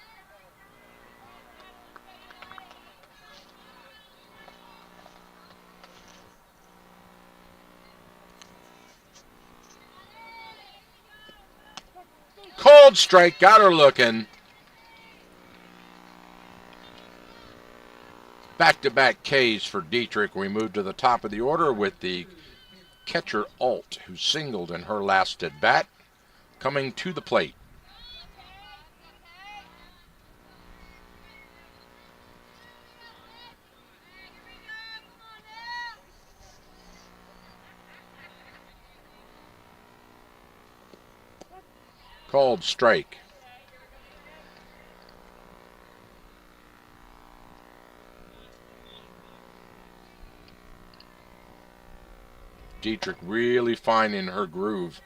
E: Cold strike, got her looking. Back-to-back Ks for Dietrich. We move to the top of the order with the catcher Alt, who singled in her last at bat, coming to the plate. Called strike. Dietrich really finding her groove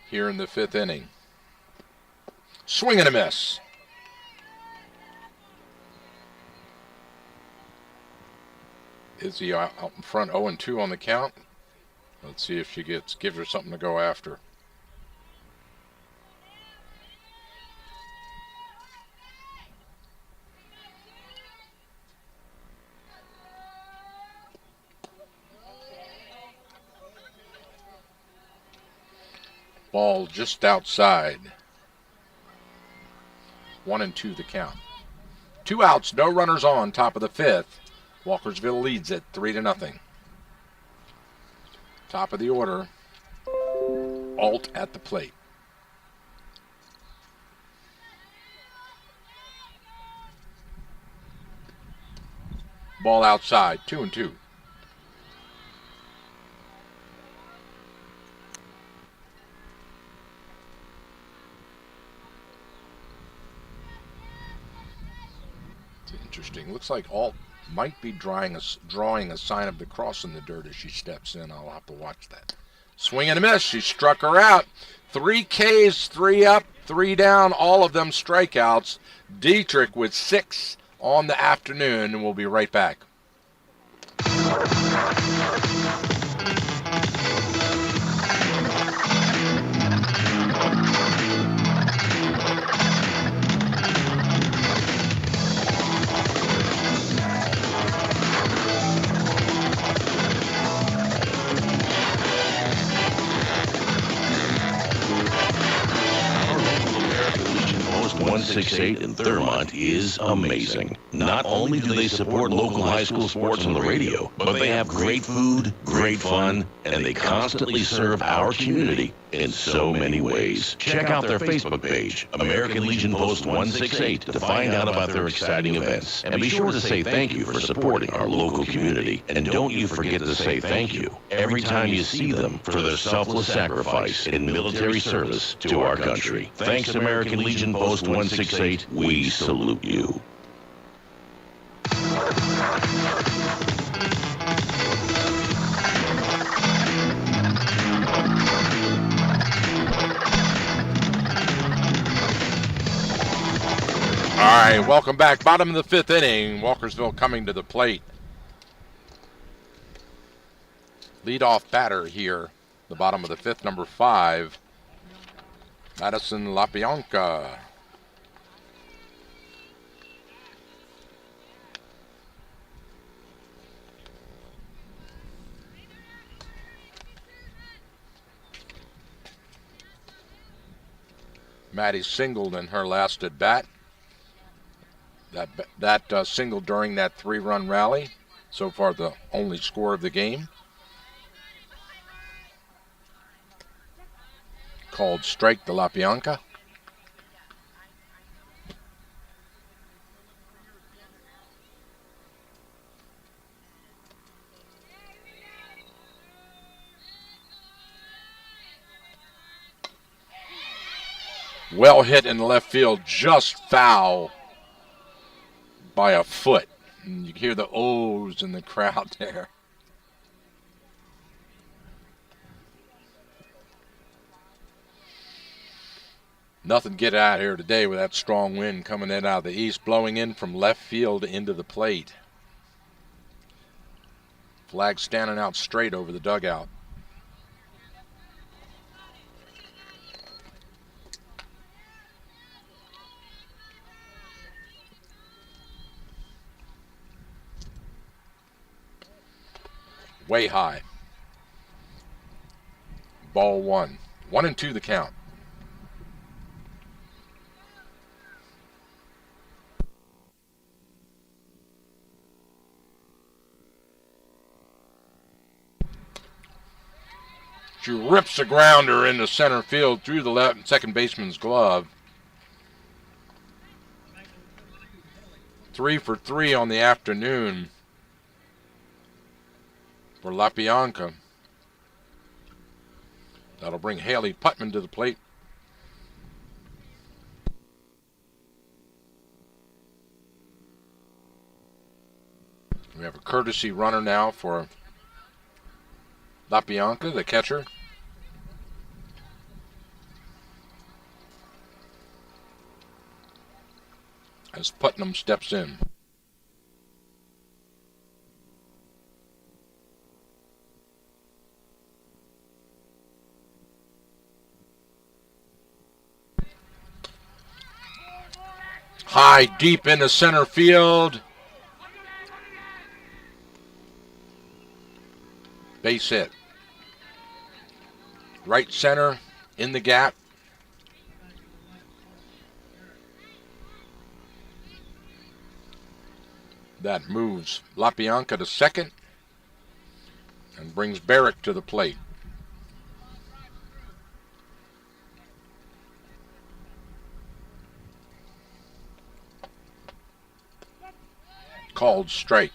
E: here in the 5th inning. Swing and a miss. Izzy out in front, 0-2 on the count. Let's see if she gives her something to go after. Ball just outside. 1-2 the count. 2 outs, no runners on, top of the 5th. Walkersville leads it 3-0. Top of the order. Alt at the plate. Ball outside, 2-2. Interesting. Looks like Alt might be drawing a sign of the cross in the dirt as she steps in. I'll have to watch that. Swing and a miss. She struck her out. 3 Ks, 3 up, 3 down, all of them strikeouts. Dietrich with 6 on the afternoon, and we'll be right back.
A: Post 168 in Thurmont is amazing. Not only do they support local high school sports on the radio, but they have great food, great fun, and they constantly serve our community in so many ways. Check out their Facebook page, American Legion Post 168, to find out about their exciting events. And be sure to say thank you for supporting our local community. And don't you forget to say thank you every time you see them for their selfless sacrifice in military service to our country. Thanks, American Legion Post 168. We salute you.
E: All right, welcome back. Bottom of the 5th inning. Walkersville coming to the plate. Leadoff batter here. The bottom of the 5th, number 5, Madison LaBianca. Maddie singled in her last at bat. That single during that 3-run rally. So far the only score of the game. Called strike to LaBianca. Well hit in left field, just foul by a foot. And you hear the O's in the crowd there. Nothing get out here today with that strong wind coming in out of the east, blowing in from left field into the plate. Flag standing out straight over the dugout. Way high. Ball one. 1-2 the count. She rips a grounder into center field through the left second baseman's glove. 3 for 3 on the afternoon for LaBianca. That'll bring Haley Putman to the plate. We have a courtesy runner now for LaBianca, the catcher. As Putnam steps in. High, deep into center field. Base hit. Right center, in the gap. That moves LaBianca to second and brings Barrick to the plate. Called strike.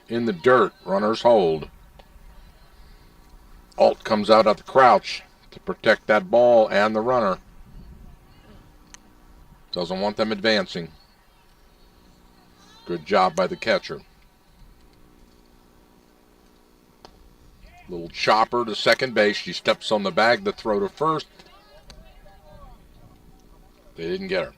E: In the dirt, runners hold. Alt comes out at the crouch to protect that ball and the runner. Doesn't want them advancing. Good job by the catcher. Little chopper to second base. She steps on the bag to throw to first. They didn't get her.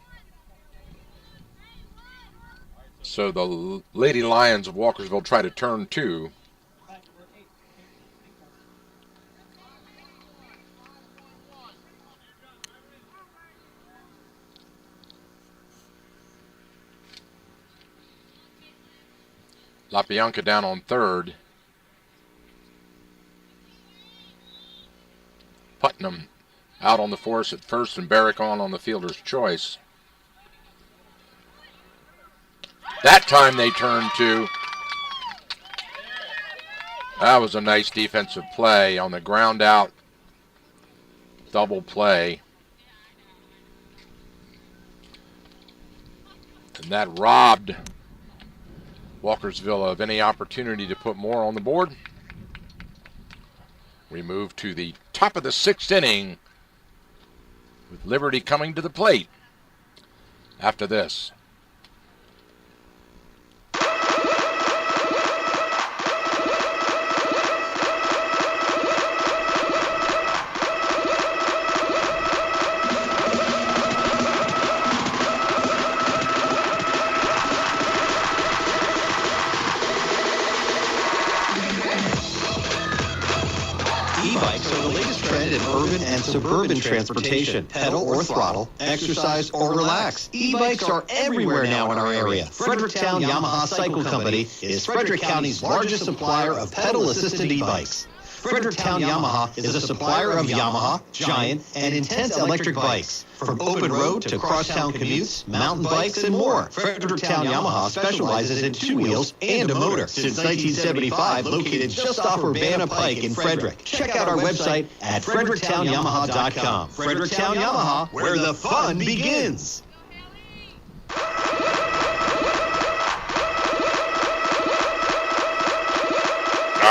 E: So the Lady Lions of Walkersville try to turn two. LaBianca down on third. Putnam out on the force at first and Barrick on the fielder's choice. That time they turned two. That was a nice defensive play on the ground out. Double play. And that robbed Walkersville of any opportunity to put more on the board. We move to the top of the sixth inning with Liberty coming to the plate after this.
J: Urban and suburban transportation. Pedal or throttle, exercise or relax. E-bikes are everywhere now in our area. Fredericktown Yamaha Cycle Company is Frederick County's largest supplier of pedal-assisted e-bikes. Fredericktown Yamaha is a supplier of Yamaha, Giant, and Intense electric bikes. From open road to crosstown commutes, mountain bikes, and more. Fredericktown Yamaha specializes in two wheels and a motor. Since 1975, located just off Urbana Pike in Frederick. Check out our website at fredericktown.yamaha.com. Fredericktown Yamaha, where the fun begins.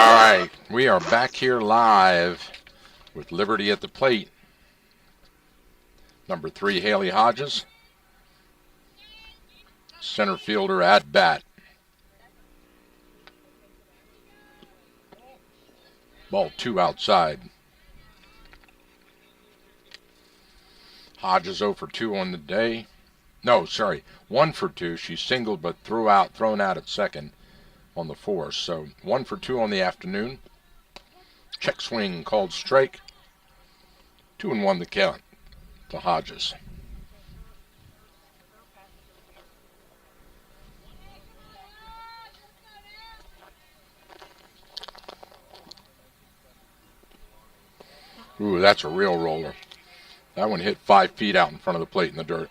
E: All right, we are back here live with Liberty at the plate. Number 3, Haley Hodges. Center fielder at bat. Ball 2 outside. Hodges 0 for 2 on the day. No, sorry, 1 for 2. She singled but thrown out at second on the 4th. So 1 for 2 on the afternoon. Check swing called strike. 2-1 the count to Hodges. Ooh, that's a real roller. That one hit 5 feet out in front of the plate in the dirt.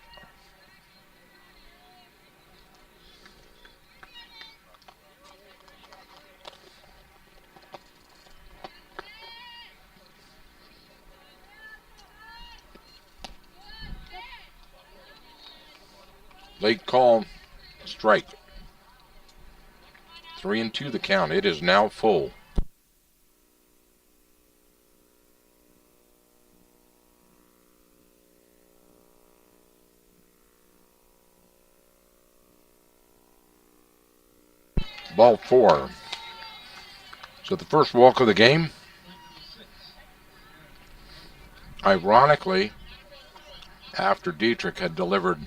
E: Late call, strike. 3-2 the count. It is now full. Ball 4. So the first walk of the game. Ironically, after Dietrich had delivered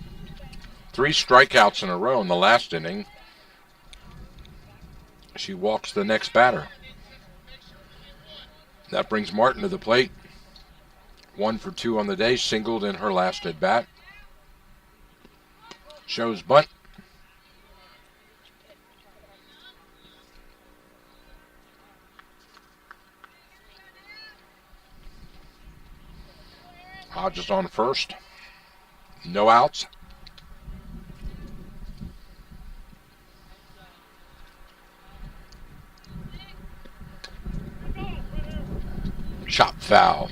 E: 3 strikeouts in a row in the last inning, she walks the next batter. That brings Martin to the plate. 1 for 2 on the day, singled in her last at bat. Shows bunt. Hodges on first. No outs. Chop foul.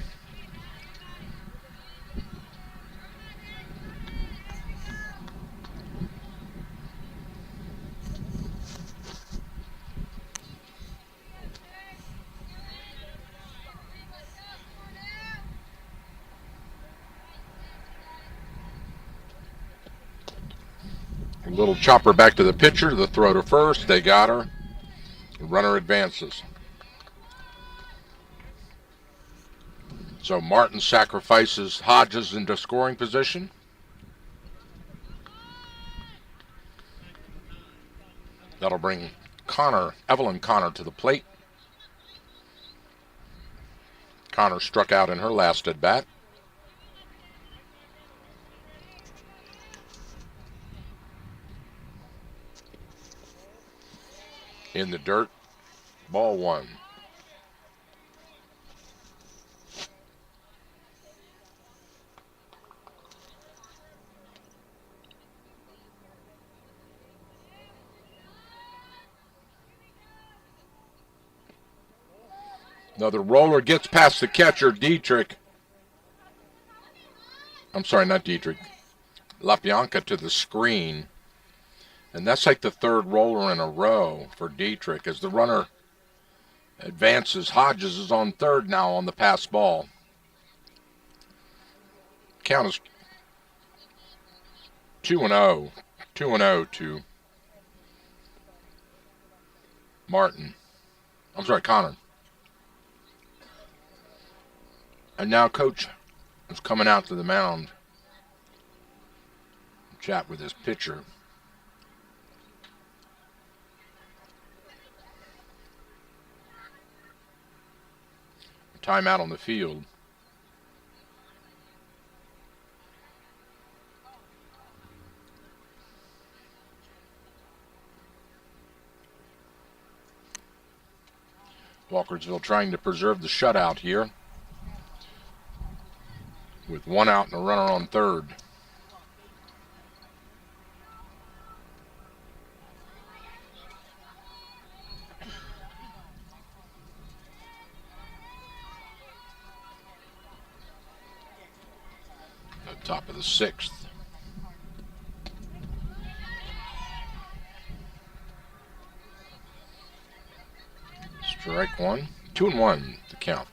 E: A little chopper back to the pitcher. The throw to first. They got her. The runner advances. So Martin sacrifices Hodges into scoring position. That'll bring Evelyn Connor to the plate. Connor struck out in her last at bat. In the dirt, ball 1. Another roller gets past the catcher, Dietrich. I'm sorry, not Dietrich. LaBianca to the screen. And that's like the 3rd roller in a row for Dietrich as the runner advances. Hodges is on 3rd now on the pass ball. Count is 2-0. 2-0 to Martin. I'm sorry, Connor. And now Coach is coming out to the mound. Chat with his pitcher. Timeout on the field. Walkersville trying to preserve the shutout here with 1 out and a runner on 3rd. Top of the 6th. Strike one. 2-1 to count.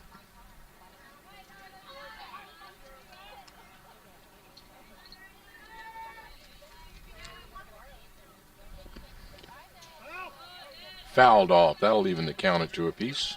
E: Fouled off. That'll even the count at 2 apiece.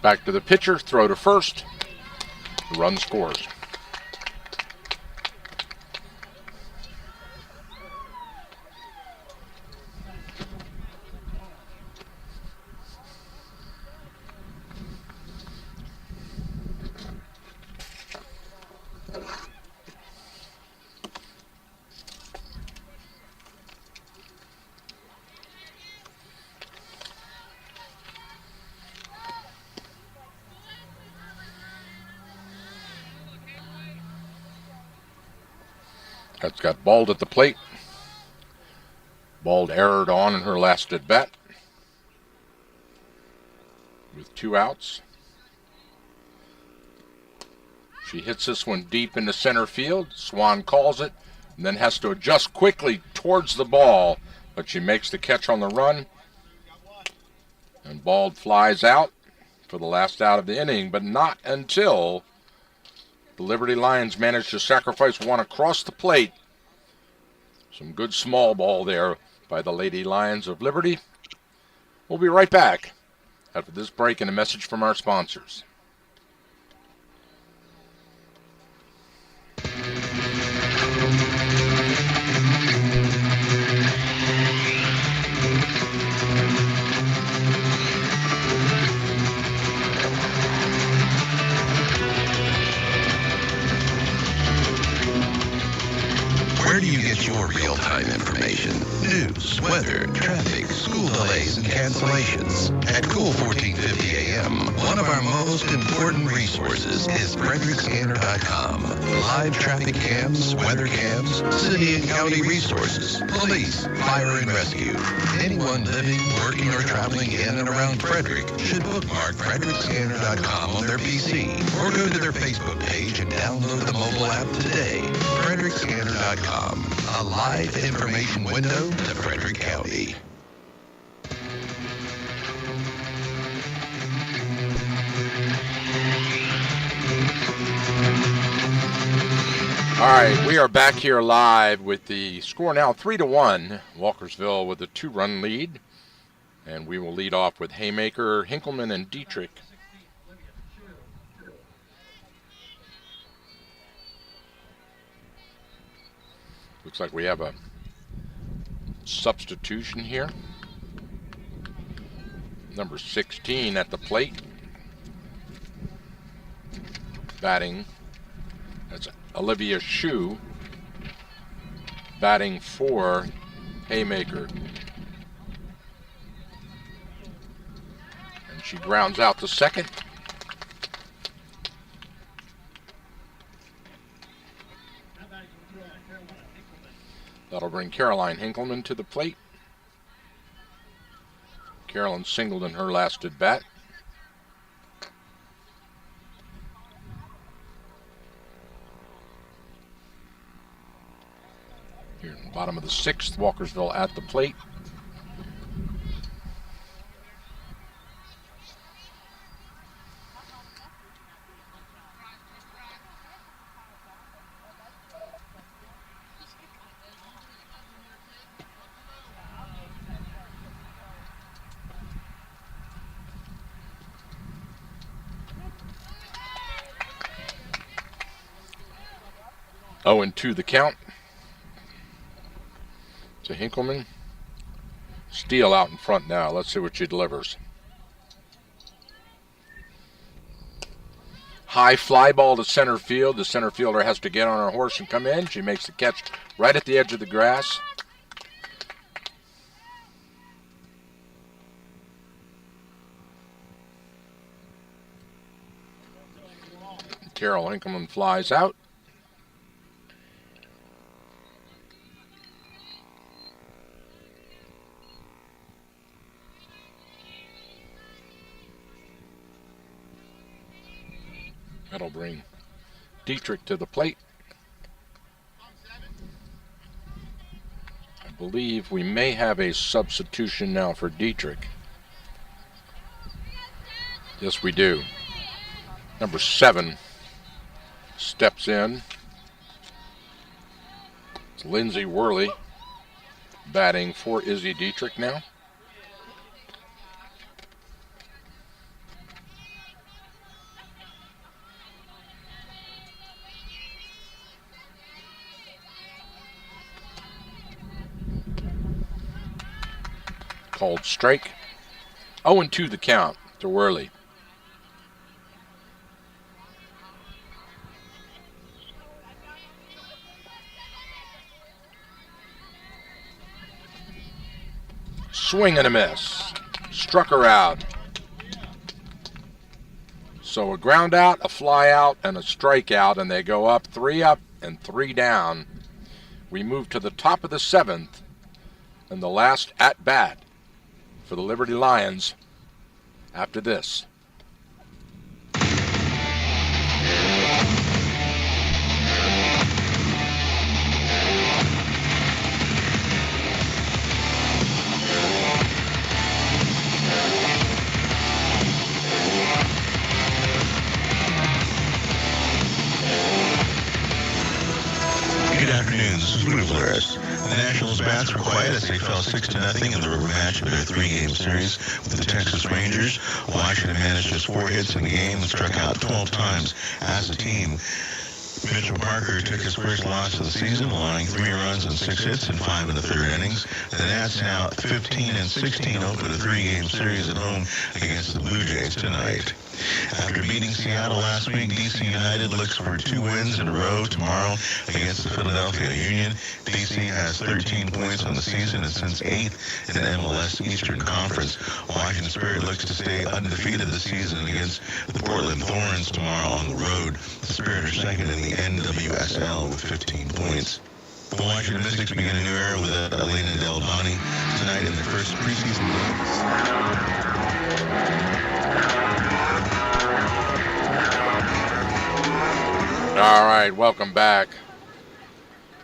E: Back to the pitcher, throw to first. The run scores. That's got Bald at the plate. Bald errored on in her last at bat with 2 outs. She hits this one deep into center field. Swan calls it and then has to adjust quickly towards the ball, but she makes the catch on the run. And Bald flies out for the last out of the inning, but not until the Liberty Lions managed to sacrifice one across the plate. Some good small ball there by the Lady Lions of Liberty. We'll be right back after this break and a message from our sponsors.
L: Where do you get your real-time information? News, weather, traffic, school delays, and cancellations. At Cool 1450 AM, one of our most important resources is FredericksScanner.com. Live traffic cams, weather cams, city and county resources, police, fire and rescue. Anyone living, working, or traveling in and around Frederick should bookmark FredericksScanner.com on their PC or go to their Facebook page and download the mobile app today. FredericksScanner.com. A live information window to Frederick County.
E: All right, we are back here live with the score now 3-1. Walkersville with a 2-run lead. And we will lead off with Haymaker, Hinkleman, and Dietrich. Looks like we have a substitution here. Number 16 at the plate. Batting, that's Olivia Shue. Batting for Haymaker. And she grounds out to second. That'll bring Caroline Hinkleman to the plate. Carolyn singled in her last at bat. Here in the bottom of the 6th, Walkersville at the plate. Oh, and 2 the count to Hinkleman. Steele out in front now. Let's see what she delivers. High fly ball to center field. The center fielder has to get on her horse and come in. She makes the catch right at the edge of the grass. Carol Hinkleman flies out. That'll bring Dietrich to the plate. I believe we may have a substitution now for Dietrich. Yes, we do. Number 7 steps in. It's Lindsay Worley batting for Izzy Dietrich now. Called strike. 0-2 the count to Worley. Swing and a miss. Struck her out. So a ground out, a fly out, and a strikeout, and they go up 3 and 3 down. We move to the top of the 7th and the last at bat for the Liberty Lions after this.
L: Good afternoon, this is Lou Flores. The Nationals bats were quiet as they fell 6-0 in the rubber match of their 3-game series with the Texas Rangers. Washington managed just 4 hits in the game and struck out 12 times as a team. Mitchell Parker took his first loss of the season, allowing 3 runs and 6 hits in 5 1/3 innings. The Nats now 15-16 open a 3-game series at home against the Blue Jays tonight. After beating Seattle last week, DC United looks for 2 wins in a row tomorrow against the Philadelphia Union. DC has 13 points on the season and since 8th in the MLS Eastern Conference. Washington Spirit looks to stay undefeated this season against the Portland Thorns tomorrow on the road. The Spirit are second in the NWSL with 15 points. The Washington Mystics begin a new era with Elena Del Donne tonight in their first preseason game.
E: All right, welcome back.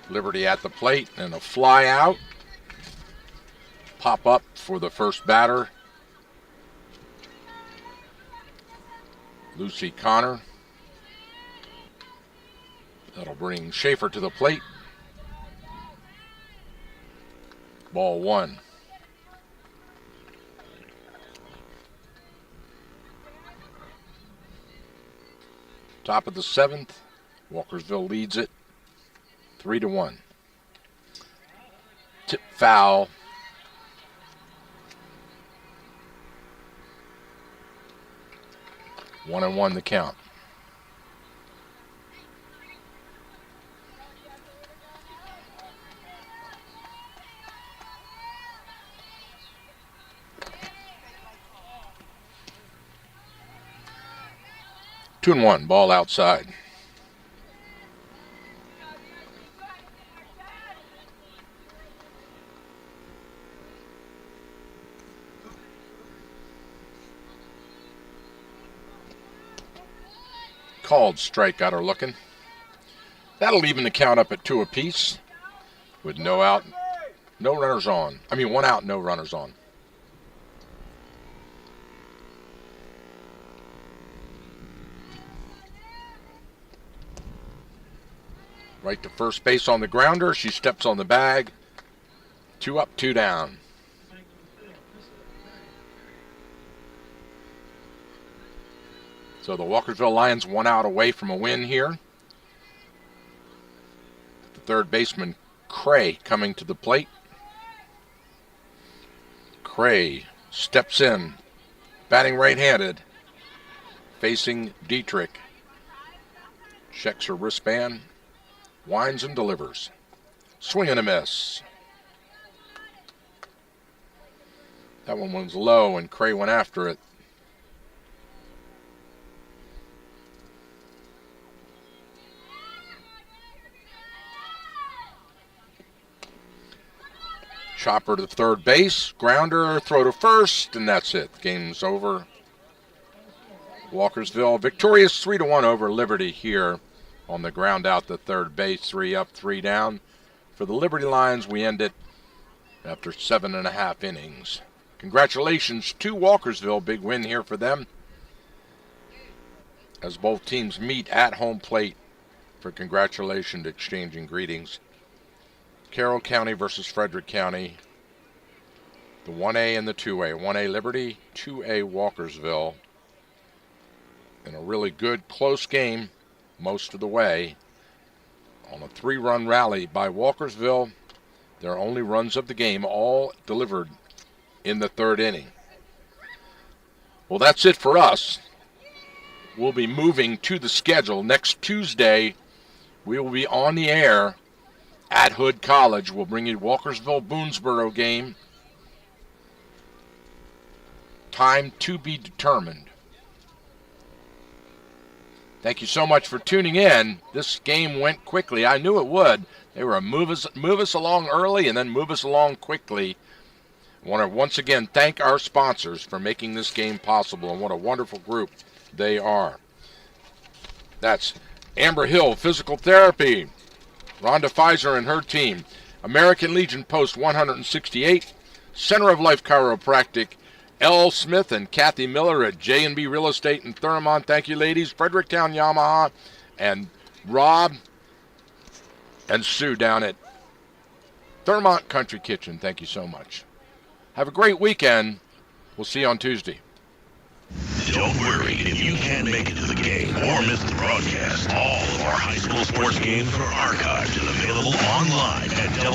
E: Liberty at the plate and a fly out. Pop up for the first batter. Lucy Connor. That'll bring Schaefer to the plate. Ball 1. Top of the 7th. Walkersville leads it 3-1. Tip foul. One and one the count. Two and one, ball outside. Called strike, got her looking. That'll even the count up at 2 apiece with no out, no runners on. I mean, 1 out, no runners on. Right to first base on the grounder. She steps on the bag. 2 up, 2 down. So the Walkersville Lions 1 out away from a win here. The third baseman, Cray, coming to the plate. Cray steps in, batting right-handed, facing Dietrich. Checks her wristband. Winds and delivers. Swing and a miss. That one was low, and Cray went after it. Chopper to third base. Grounder, throw to first, and that's it. Game's over. Walkersville victorious 3-1 over Liberty here on the ground out to third base. 3 up, 3 down. For the Liberty Lions, we end it after 7.5 innings. Congratulations to Walkersville. Big win here for them as both teams meet at home plate for congratulations, exchanging greetings. Carroll County versus Frederick County. The 1A and the 2A. 1A Liberty, 2A Walkersville. In a really good, close game most of the way. On a 3-run rally by Walkersville. Their only runs of the game, all delivered in the third inning. Well, that's it for us. We'll be moving to the schedule. Next Tuesday, we will be on the air at Hood College. We'll bring you Walkersville-Boonesboro game. Time to be determined. Thank you so much for tuning in. This game went quickly. I knew it would. They were move us along early and then move us along quickly. I want to once again thank our sponsors for making this game possible, and what a wonderful group they are. That's Amber Hill Physical Therapy, Rhonda Pfizer and her team, American Legion Post 168, Center of Life Chiropractic, L. Smith and Kathy Miller at J&B Real Estate in Thurmont. Thank you, ladies. Fredericktown Yamaha and Rob and Sue down at Thurmont Country Kitchen. Thank you so much. Have a great weekend. We'll see you on Tuesday.
A: Don't worry if you can't make it to the game or miss the broadcast. All of our high school sports games are archived and available online at